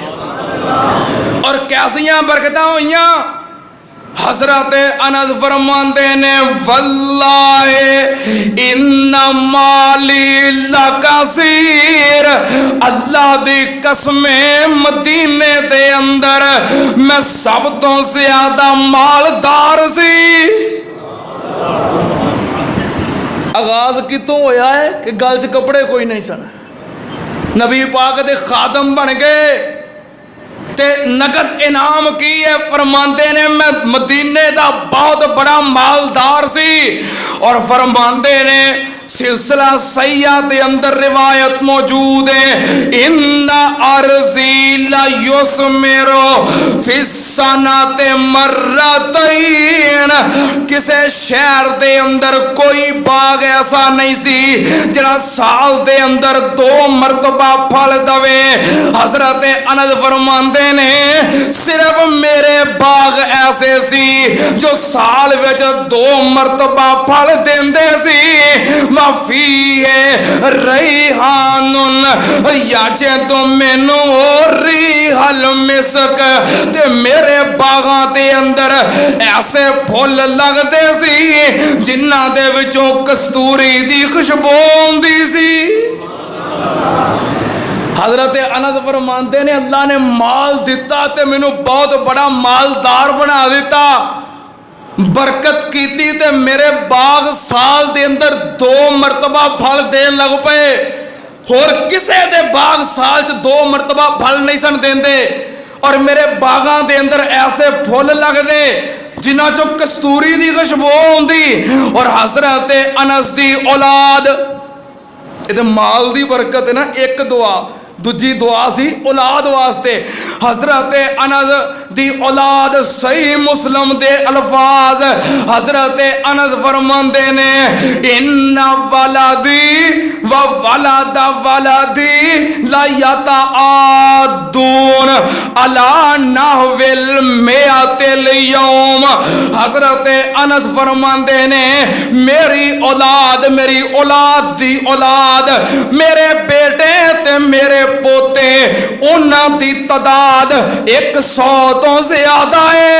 اور کیسیاں برکتاں ہوئیاں حضرت انس فرماندے نے واللہ ان مالی لکثیر اللہ دی قسم مدینے دے اندر میں سب تو زیادہ مالدار سی آغاز کتوں ہویا ہے کہ گل چ کپڑے کوئی نہیں سن نبی پاک دے خادم بن گئے تے نقد انعام کی ہے فرماندے نے میں مدینے دا بہت بڑا مالدار سی اور فرماندے نے سلسلہ سیاح دے اندر روایت موجود ہے ان ارضی لا یثمرو فی السنۃ مرتین کسے شہر دے اندر کوئی باغ ایسا نہیں سی جڑا سال دے اندر 2 مرتبہ پھل دوے حضرت انس فرماندے نے صرف میرے باغ ایسے سی جو سال وچ 2 مرتبہ پھل دیندے سی وفی ریحان یجد منو ریح المسک تے میرے باغاں دے اندر ایسے پھول لگدے سی جنہاں دے وچوں کستوری دی خوشبو ہوندی سی حضرت انس فرماندے نے اللہ نے مال دیتا تے مینوں بہت بڑا مالدار بنا دیتا برکت کیتی تے میرے باغ سال دے اندر 2 مرتبہ پھل دین لگ پے اور کسے دے باغ سال چ 2 مرتبہ پھل نہیں سن دیندے اور میرے باغاں دے اندر ایسے پھل لگ دے جنہاں چو کستوری دی خوشبو ہوندی اور حضرت انس دی اولاد یہ مال دی برکت ہے نا ایک دعا دوجی دعا سی اولاد واسطے حضرت انس دی اولاد صحیح مسلم دے الفاظ حضرت انس فرماندے نے ان ولدی و ولد ولدی لا یتعادون علی نحو المئۃ اليوم حضرت انس فرماندے نے میری اولاد دی اولاد میرے بیٹے تے میرے پوتے انہاں دی تعداد 100 تو زیادہ ہے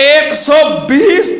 120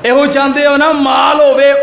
ਇਹੋ ਚਾਹੁੰਦੇ ਹੋ ਨਾ, ਮਾਲ ਹੋਵੇ,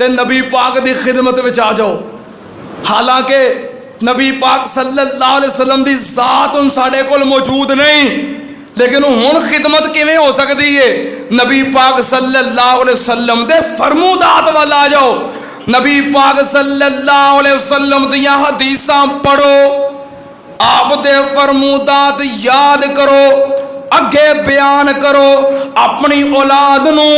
تے نبی پاک دی خدمت وچ آ جاؤ. حالانکہ نبی پاک صلی اللہ علیہ وسلم دی ذات ان ساڈے کول موجود نہیں، لیکن ہن خدمت کیویں ہو سکتی ہے؟ نبی پاک صلی اللہ علیہ وسلم دے فرمودات وال آ جاؤ. نبی پاک صلی اللہ علیہ وسلم دیاں حدیثاں پڑھو، آپ دے فرمودات یاد کرو، اگے بیان کرو، اپنی اولاد نو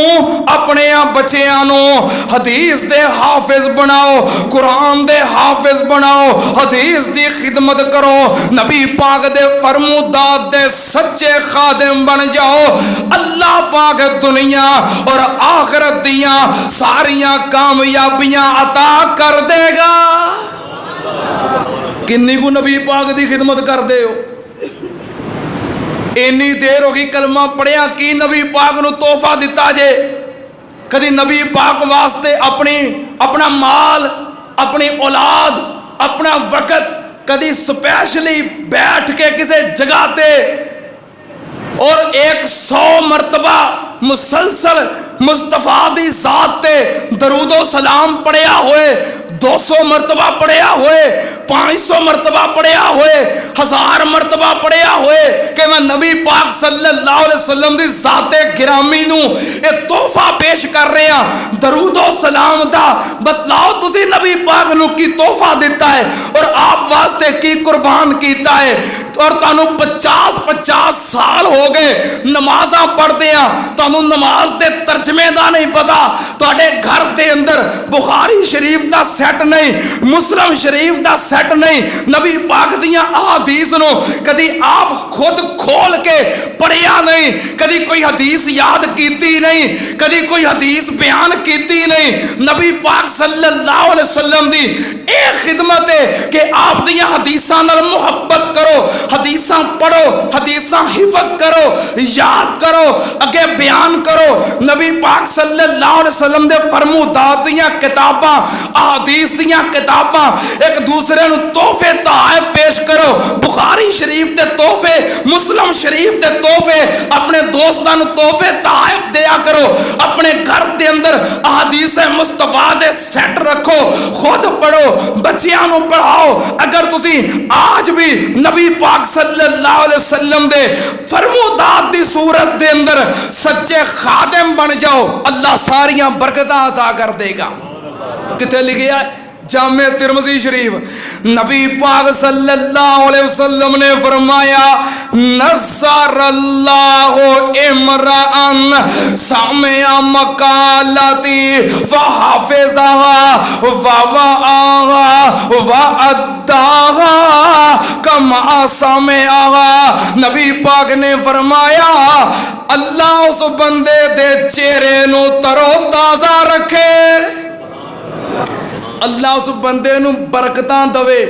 اپنے بچیاں نو حدیث دے حافظ بناؤ، قرآن دے حافظ بناؤ، حدیث دی خدمت کرو، نبی پاک دے فرمودات دے سچے خادم بن جاؤ. اللہ پاک دنیا اور آخرت دیاں ساریاں کامیابیاں عطا کر دے گا. کنی کو نبی پاک دی خدمت کر دے ہو؟ اینی دیر ہوگی کلمہ پڑھیا کی نبی پاک نو تحفہ دیتا جے؟ کدی نبی پاک واسطے اپنا مال، اپنی اولاد، اپنا وقت کدی سپیشلی بیٹھ کے کسے جگہ تے اور 100 مرتبہ مسلسل مصطفیٰ دی ذات تے درود و سلام پڑھیا ہوئے، 200 مرتبہ پڑھیا ہوئے، 500 مرتبہ پڑھیا ہوئے، 1000 مرتبہ پڑھیا ہوئے کہ میں نبی پاک صلی اللہ علیہ وسلم دی ذات گرامی نو یہ تحفہ پیش کر رہے ہیں درود و سلام دا. بتلاؤ تسی نبی پاک نو کی تحفہ دیتا ہے اور آپ واسطے کی قربان کیتا ہے؟ اور تانوں 50 سال ہو گئے نمازاں پڑھتے ہیں، تانوں نماز دے ترجمے دا نہیں پتا، تواڈے گھر دے اندر بخاری شریف دا سیٹ نہیں، مسلم شریف دا سیٹ نہیں، نبی پاک دیاں احادیث نو کدی آپ خود کھول کے پڑھیا نہیں، کدی کوئی حدیث یاد کیتی نہیں، کدی کوئی حدیث بیان کیتی نہیں. نبی پاک صلی اللہ علیہ وسلم دی اے خدمت ہے کہ آپ دیاں حدیثاں نال محبت کرو، حدیثاں پڑھو، حدیثاں حفظ کرو، یاد کرو، اگے بیان کرو. نبی پاک صلی اللہ علیہ وسلم دے فرمودات دیاں کتاباں، احادیث دیاں کتاباں ایک دوسرے نو تحفے تحائف پیش کرو. بخاری شریف دے تحفے، مسلم شریف دے تحفے اپنے دوستاں نو تحفے تحائف دیا کرو. اپنے گھر دے اندر احادیث مصطفیٰ دے سیٹ رکھو، خود پڑھو، بچیاں نو پڑھاؤ. اگر تسی آج بھی نبی پاک صلی اللہ علیہ وسلم دے فرمودات دی صورت دے اندر سچے خادم بن جاؤ، اللہ ساریاں برکتاں عطا کر دے گا. کتے لکھیا ہے؟ جامع ترمذی شریف. نبی پاک صلی اللہ علیہ وسلم نے فرمایا نصر اللہ امرأن سمع مقالتی فحافظها ووعاها واداها کما سمعها. نبی پاک نے فرمایا اللہ اس بندے دے چہرے نو ترو تازہ رکھے، اللہ اس بندے نو برکتاں دوے،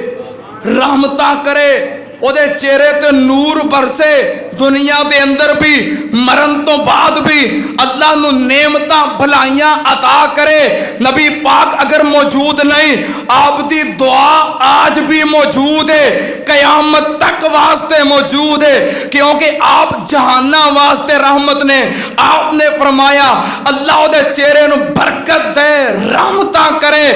رحمتاں کرے، او دے چہرے تے نور برسے، دنیا دے اندر بھی مرن تو بعد بھی اللہ نو نعمتاں بھلائیاں عطا کرے. نبی پاک اگر موجود نہیں، آپ دی دعا آج بھی موجود ہے، قیامت تک واسطے موجود ہے، کیونکہ آپ جہانہ واسطے رحمت نے. آپ نے فرمایا اللہ دے چہرے نو برکت دے، رحمتاں کرے،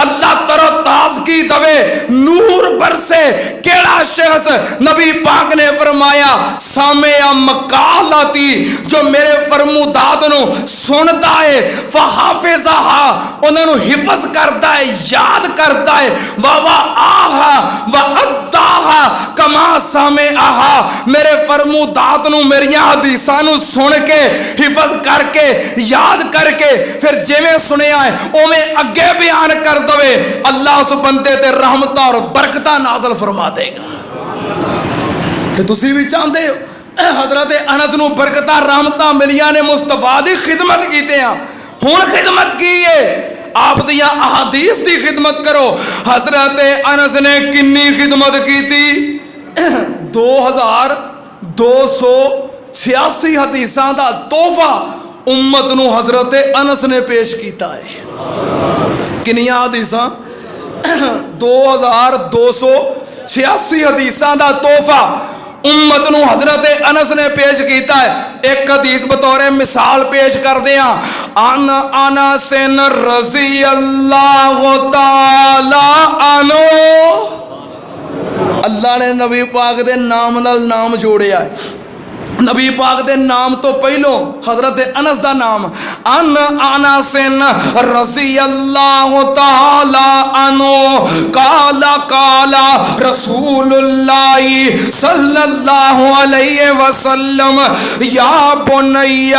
اللہ تر و تازگی دوے، نور برسے. کیڑا شخص؟ نبی پاک نے فرمایا سامع مقالتی، جو میرے فرمودات نو سنتا ہے، فحافظها، انہاں نو حفظ کرتا ہے، یاد کرتا ہے، ووعاها واداها کما سمعها، میرے فرمودات نو میریاں حدیثاں نو سن کے حفظ کر کے یاد کر کے پھر جویں سنیا ہے اوویں اگے بیان کر دوے، اللہ اس بندے تے رحمتاں اور برکتاں نازل فرما دے گا. کہ تسی بھی چاہتے ہو حضرت انس نو برکتاں رحمتاں ملیاں نے مصطفیٰ دی خدمت کیتے ہیں. ہن خدمت کی ہے، آپ دیاں احادیث دی خدمت کرو. حضرت انس نے کنی خدمت کی تھی؟ 2286 حدیثاں دا تحفہ امت نو حضرت انس نے پیش کیتا ہے. کنیاں حدیثاں؟ 2286 حدیثاں دا تحفہ امت نو حضرت انس نے پیش کیتا ہے. ایک حدیث بطور مثال پیش کردے ہاں. ان انس رضی اللہ تعالی عنہ, اللہ نے نبی پاک دے نام نال نام جوڑیا ہے. نبی پاک دے نام تو پہلو حضرت انس دا نام. ان انس رضی اللہ تعالی عنہ قال قال رسول اللہ صلی اللہ علیہ وسلم یا بنی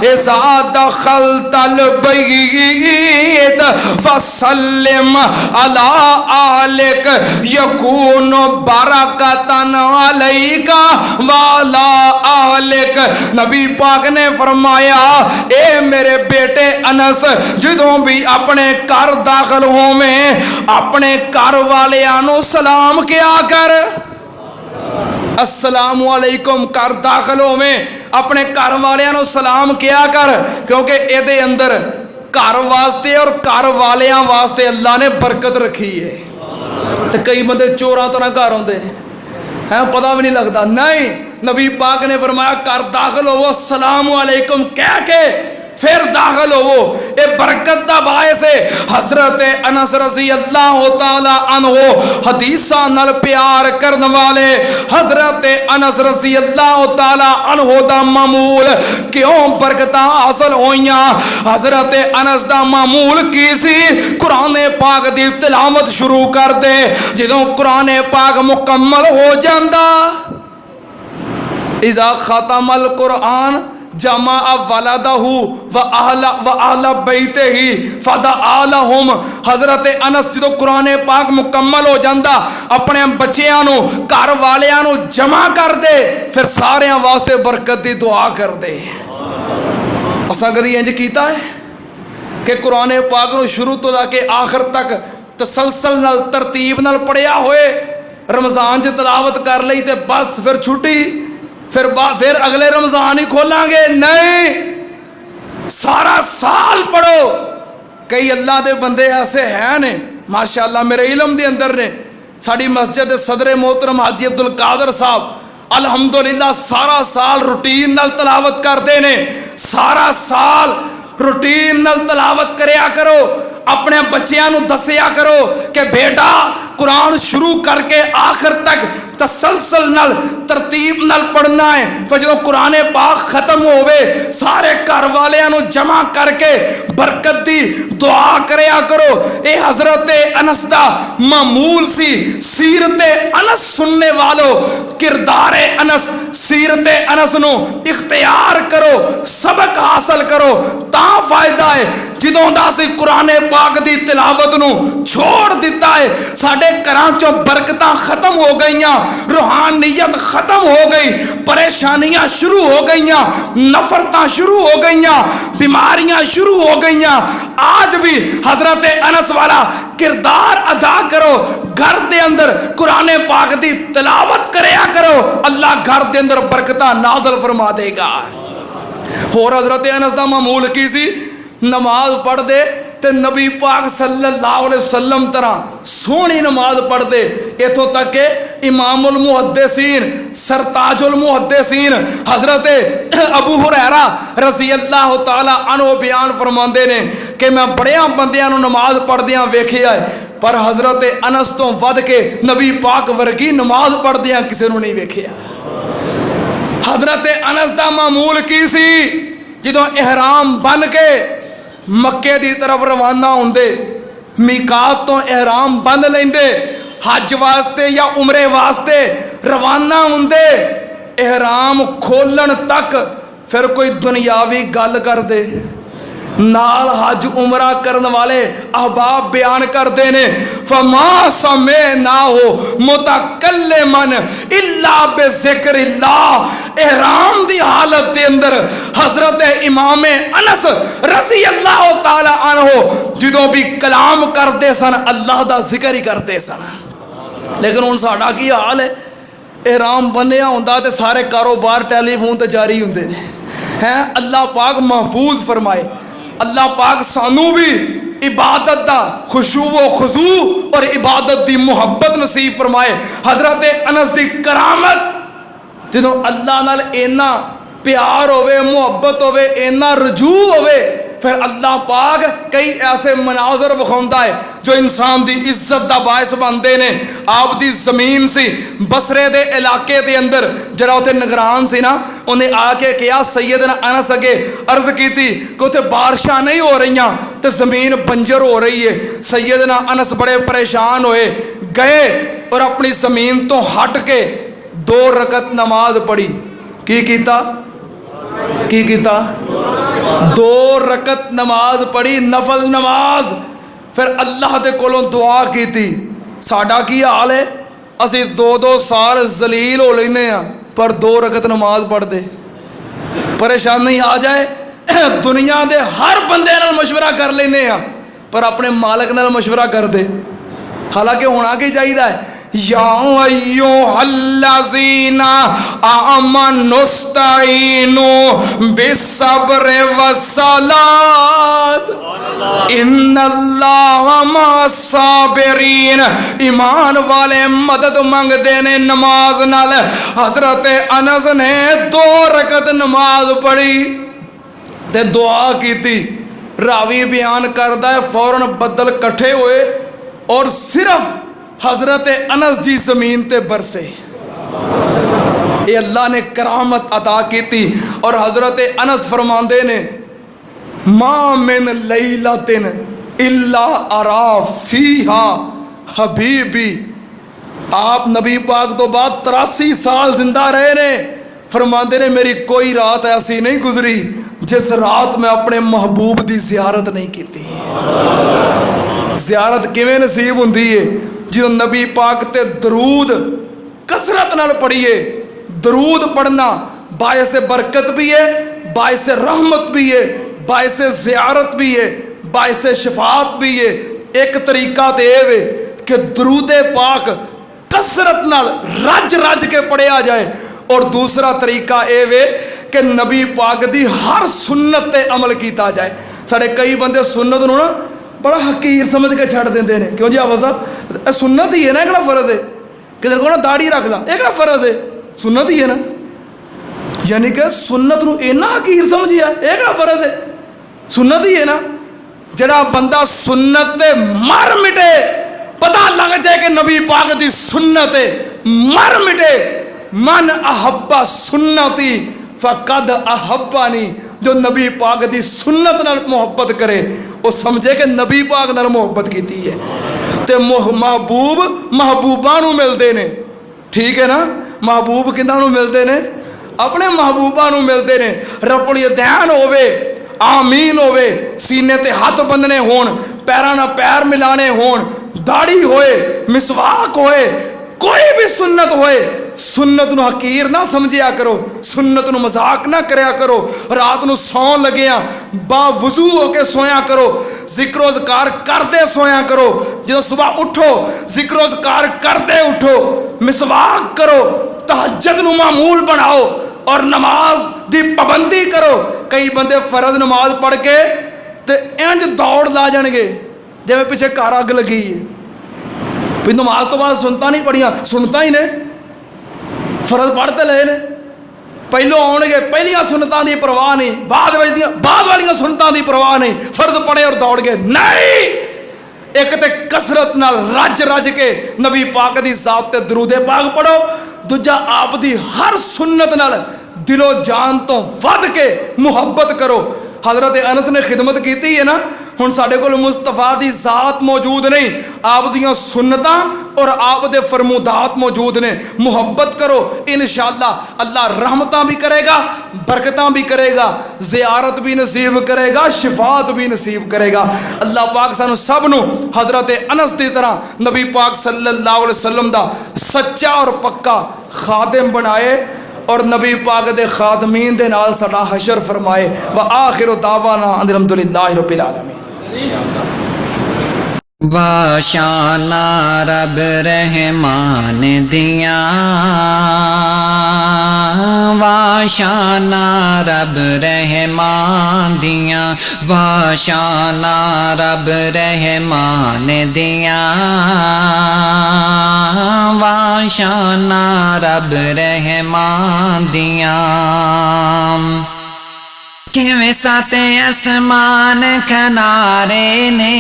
اذا دخلت البیت فسلم علی اہلک یکون برکتا علیک وعلی نبی پاک نے فرمایا اے میرے بیٹے انس, جدوں بھی اپنے گھر داخل ہوویں اپنے گھر والیاں نو سلام کیا کر. السلام علیکم, گھر داخل ہوویں اپنے گھر والیاں نو سلام کیا کر, کیونکہ اے دے اندر گھر واسطے اور گھر والیاں واسطے اللہ نے برکت رکھی ہے. تے کئی بندے چوراں طرح گھر ہوندے ہیں, پتہ بھی نہیں لگتا. نہیں, نبی پاک نے فرمایا کر داخل ہو السلام علیکم کہہ کے پھر داخل ہو. اے برکت دا باعث ہے. حضرت انس رضی اللہ تعالی عنہ حدیثاں نال پیار کرن والے حضرت انس رضی اللہ تعالی عنہ دا معمول کیوں برکتاں حاصل ہوئیاں؟ حضرت انس دا معمول کی سی؟ قرآن پاک دی تلاوت شروع کر دے. جدوں قرآن پاک مکمل ہو جاندا اذا ختم القرآن جمع ولدہ و اہل بیتہ فدعا لہم. حضرت انس جدو قرآن پاک مکمل ہو جاندہ اپنے بچیاں نو گھر والیاں نو جمع کر دے, پھر سارے واسطے برکت دی دعا کر دے. اساں کدی انج کیتا ہے کہ قرآن پاک نو شروع تو لا کے آخر تک تسلسل نال ترتیب نال پڑھیا ہوئے, رمضان چ تلاوت کر لئی تے بس پھر چھٹی, پھر اگلے رمضان ہی کھولاں گے؟ نہیں, سارا سال پڑھو. کئی اللہ دے بندے ایسے ہیں نے ماشاءاللہ میرے علم دے اندر نے. ساڑی مسجد صدر محترم حاجی عبدالقادر صاحب الحمدللہ سارا سال روٹین نال تلاوت کرتے نے. سارا سال روٹین نال تلاوت کریا کرو, اپنے بچیاں نو دسیا کرو کہ بیٹا قرآن شروع کر کے آخر تک تسلسل نال ترتیب نال پڑھنا ہے. پھر جب قرآن پاک ختم ہوئے سارے گھر والیاں نو جمع کر کے برکت دی دعا کریا کرو. اے حضرت انس دا معمول سی. سیرت انس سننے والو کردار انس سیرت انس نو اختیار کرو, سبق حاصل کرو, تا فائدہ ہے. جدوں دا سی قرآن پاک دی تلاوت نو چھوڑ دیتا ہے ساڈے گھراں چوں برکتاں ختم ہو گئیاں, روحانیت ختم ہو گئی, پریشانیاں شروع ہو گئیاں, نفرتاں شروع ہو گئیاں, بیماریاں شروع ہو گئیاں. آج بھی حضرت انس والا کردار ادا کرو, گھر دے اندر قرآن پاک دی تلاوت کریا کرو, اللہ گھر دے اندر برکتاں نازل فرما دے گا. اور حضرت انس دا معمول کی سی؟ نماز پڑھ دے تے نبی پاک صلی اللہ علیہ وسلم طرح سونی نماز پڑھ دے. اتوں تک کہ امام المحدثین سرتاج المحدثین حضرت ابو ہریرہ رضی اللہ تعالی عنہ بیان فرماندے نے کہ میں بڑیاں بندیاں نو نماز پڑھدیاں ویکھیا ہے, پر حضرت انس تو ود کے نبی پاک ورگی نماز پڑھدیاں کسی نو نہیں ویکھیا. حضرت انس دا معمول کی سی؟ جدوں احرام بن کے مکے دی طرف روانہ ہوندے, میقات تو احرام بند لیندے, حج واسطے یا عمرے واسطے روانہ ہوندے, احرام کھولن تک پھر کوئی دنیاوی گل کر دے. نال حج عمرہ کرن والے احباب بیان کردے نے فما سمعناہ متکلما الا بذکر اللہ. احرام دی حالت دے اندر حضرت امام انس رضی اللہ تعالی عنہ جدوں بھی کلام کردے سن اللہ دا ذکر ہی کردے سن. لیکن ہن ساڈا کی حال ہے؟ احرام بنیا ہوندا تے سارے کاروبار ٹیلی فون تے جاری ہوندے نے ہیں. اللہ پاک محفوظ فرمائے. اللہ پاک سانو بھی عبادت دا خشوع و خضوع اور عبادت دی محبت نصیب فرمائے. حضرت انس دی کرامت جدوں اللہ نال اینا پیار ہوے محبت ہوے اینا رجوع ہوے پھر اللہ پاک کئی ایسے مناظر وکھاوندا ہے جو انسان دی عزت دا باعث بندے نے. آپ دی زمین سی بصرے دے علاقے دے اندر جڑا اوتھے نگران سی نا انہیں آ کے کیا سیدنا انس اگے عرض کیتی کہ اوتھے بارشاں نہیں ہو رہیاں تے زمین بنجر ہو رہی ہے. سیدنا انس بڑے پریشان ہوئے گئے اور اپنی زمین تو ہٹ کے 2 رکعت نماز پڑھی. کی کیتا 2 رکعت نماز پڑھی نفل نماز. پھر اللہ دے کولوں دعا کیتی ساڈا کی حال ہے اسی 2 سال ذلیل ہو لینے ہاں پر 2 رکعت نماز پڑھ دے. پریشانی آ جائے دنیا دے ہر بندے نال مشورہ کر لینے ہاں پر اپنے مالک نال مشورہ کر دے. حالانکہ ہونا کی چاہیے ہے یا ایھا الذین آمنوا استعینوا بالصبر والصلاۃ ان اللہ مع الصابرین. ایمان والے مدد منگدے نے نماز نال. حضرت انس نے 2 رکعت نماز پڑھی تے دعا کیتی. راوی بیان کردا ہے فوراً بدل کٹھے ہوئے اور صرف حضرت انس دی زمین تے برسے. اے اللہ نے کرامت عطا کیتی. اور حضرت انس فرماندے نے ما من لیلۃ الا ارا فیہا حبیبی. آپ نبی پاک تو بعد 83 سال زندہ رہے نے. فرماندے نے میری کوئی رات ایسی نہیں گزری جس رات میں اپنے محبوب دی زیارت نہیں کیتی. زیارت کیویں نصیب ہوندی ہے جدوں نبی پاک تے درود کثرت نال پڑھیے. درود پڑھنا باعث برکت بھی ہے باعث رحمت بھی ہے باعث زیارت بھی ہے باعث شفاعت بھی ہے. ایک طریقہ تے اے وے کہ درود پاک کثرت نال رج رج کے پڑھیا جائے اور دوسرا طریقہ اے وے کہ نبی پاک دی ہر سنت تے عمل کیتا جائے. ساڈے کئی بندے سنت نو نا بڑا حقیر سمجھ کے چھڑ دیندے نے. کیوں جی حافظ صاحب اے سنت ہی ہے نا, ایک فرض ہے کہ کو نا داڑھی رکھ لا ایک فرض ہے سنت ہی ہے نا. یعنی کہ سنت نو اینا حقیر سمجھیا ایک فرض ہے سنت ہی ہے نا. جڑا بندہ سنت تے مر مٹے پتہ لگ جائے کہ نبی پاک دی سنت مر مٹے. من احب سنتی فقد احبانی. جو نبی پاک دی سنت نال محبت کرے وہ سمجھے کہ نبی پاک نال محبت کیتی ہے. تے محبوب محبوباں نو ملدے نے. ٹھیک ہے نا. محبوب کنہاں نو ملدے نے اپنے محبوباں نو ملدے نے. رب الیدین ہوے آمین ہوے سینے تے ہاتھ بندنے ہون پیراں نال پیر ملانے ہون داڑھی ہوئے مسواک ہوئے کوئی بھی سنت ہوئے سنت نو حقیر نہ سمجھیا کرو. سنت نو مذاق نہ کریا کرو. رات نو سون لگیا با وضو ہو کے سویا کرو. ذکر و اذکار کرتے سویا کرو. جب صبح اٹھو ذکر و اذکار کرتے اٹھو. مسواک کرو. تہجد نو معمول بناؤ اور نماز دی پابندی کرو. کئی بندے فرض نماز پڑھ کے تے انج دوڑ لا جان گے جویں پیچھے کار اگ لگی ہے. پھر نماز تو بعد سنتا نہیں پڑھیاں سنتا ہی نے فرض پڑھتے لے نے. پہلو آن گے پہلیاں سنتاں دی پرواہ نہیں بعد والیاں سنتاں دی پرواہ نہیں. فرض پڑھے اور دوڑ گئے نہیں. ایک تے کثرت نال رج رج کے نبی پاک دی ذات تے درود پاک پڑھو. دوجا آپ دی ہر سنت نال دل و جان تو ود کے محبت کرو. حضرت انس نے خدمت کیتی ہے نا. ہن ساڈے کول مصطفیٰ دی ذات موجود نہیں آپ دیاں سنتاں اور آپ دے فرمودات موجود نے. محبت کرو انشاءاللہ اللہ رحمتاں بھی کرے گا برکتاں بھی کرے گا زیارت بھی نصیب کرے گا شفاعت بھی نصیب کرے گا. اللہ پاک سانو سب نو حضرت انس دی طرح نبی پاک صلی اللہ علیہ وسلم دا سچا اور پکا خادم بنائے اور نبی پاک دے خادمین دے نال ساڈا حشر فرمائے. وآخر دعوانا الحمدللہ رب العالمین.
باشانا رب رحمان دیاں واشانا رب رحمان دیاں واشانا رب رحمان دیاں واشانا رب رحمان دیاں کیویں سات آسمان کنارے نے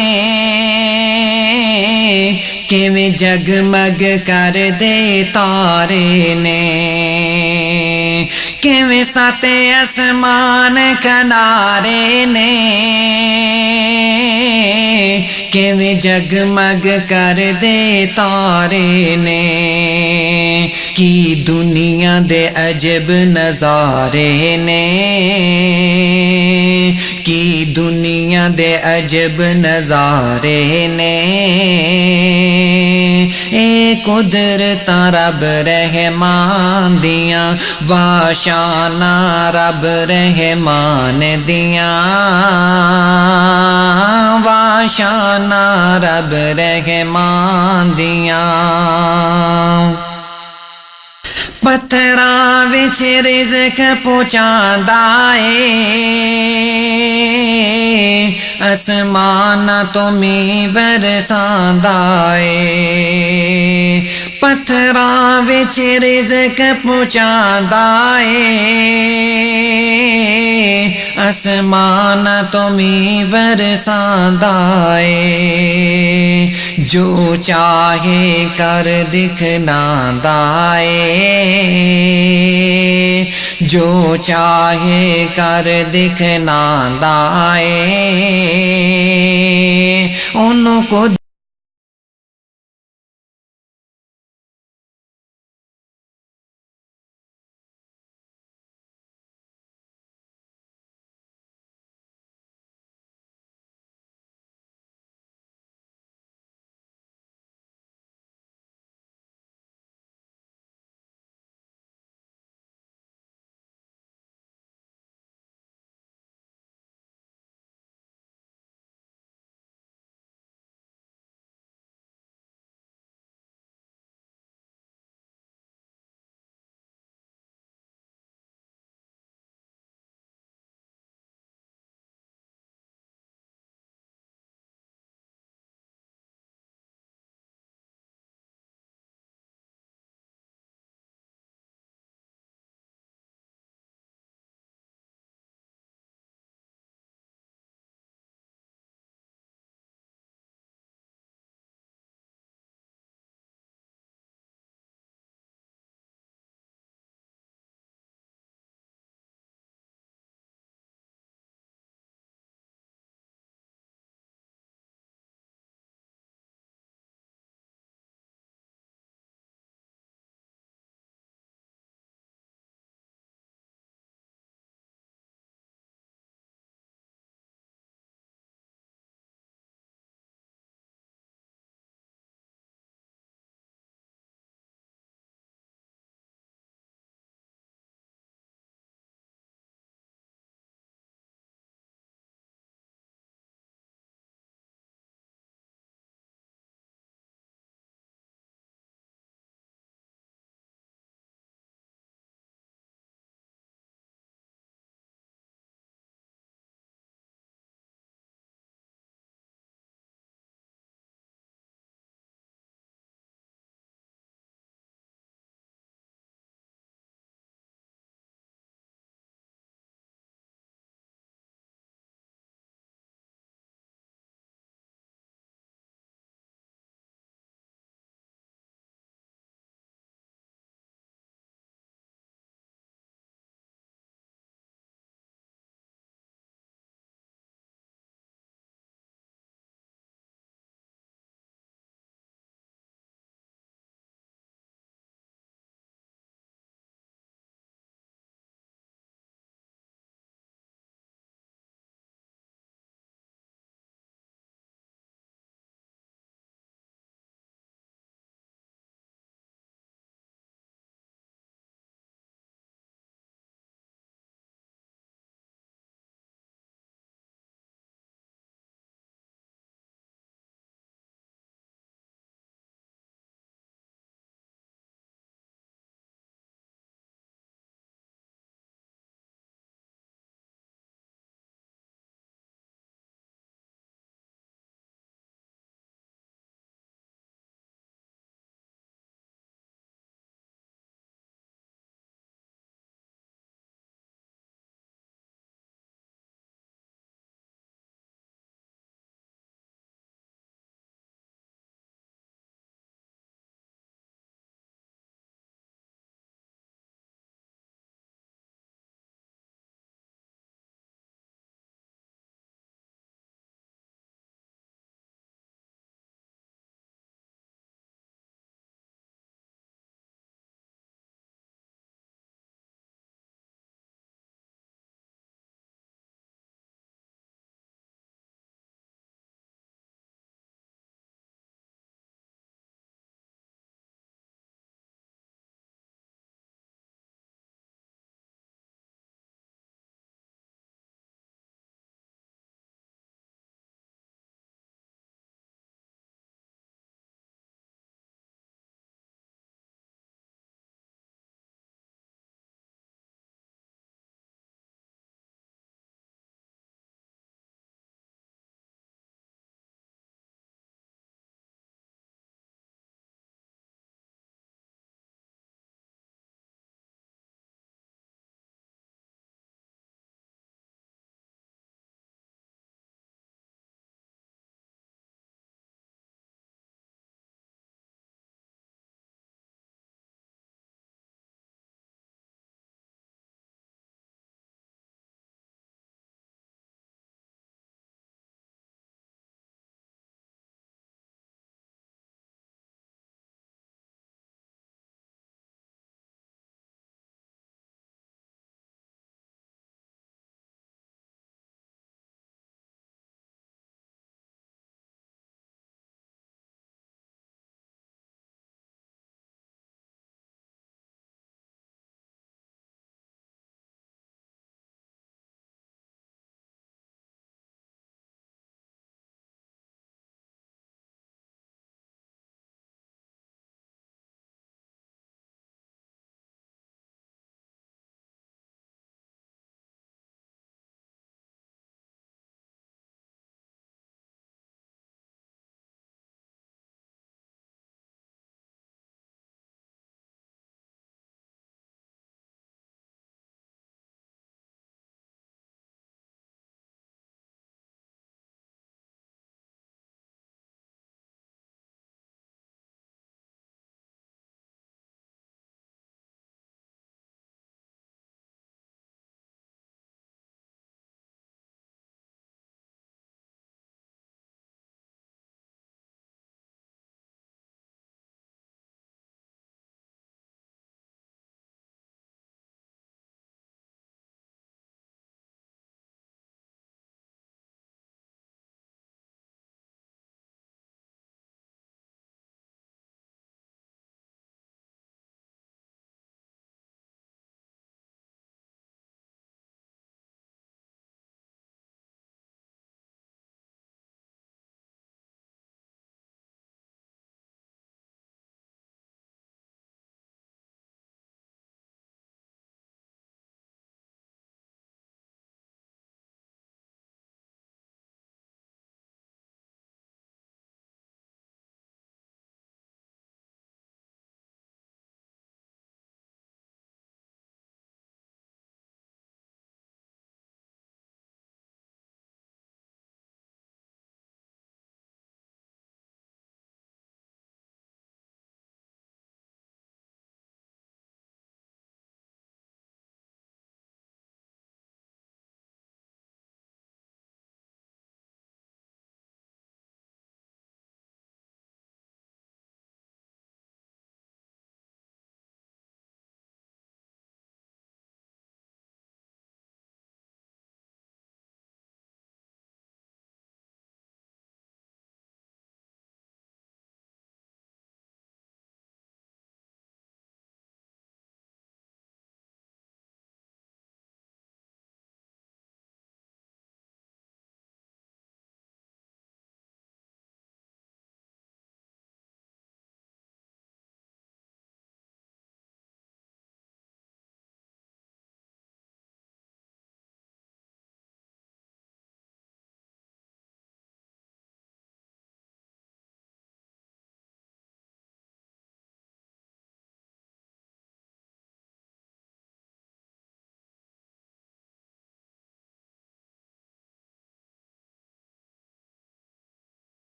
کیویں جگمگ کر دے تارے نے کیویں سات آسمان کنارے نے کیویں جگمگ کر دے تارے نے کی دنیا دے عجب نظارے نے کی دنیا دے عجب نظارے نے اے قدرت رب رحمان دیاں واشانا رب رحمان دیاں واشانا رب رحمان دیاں پتھراں وچ رزق پہنچاندا اے آسمان تو می برساندا اے پتھراں وچ رزق پہنچاندا اے آسمان تو می برساندا اے جو چاہے کر دکھناندا اے جو چاہے کر دکھناندا اے انہوں کو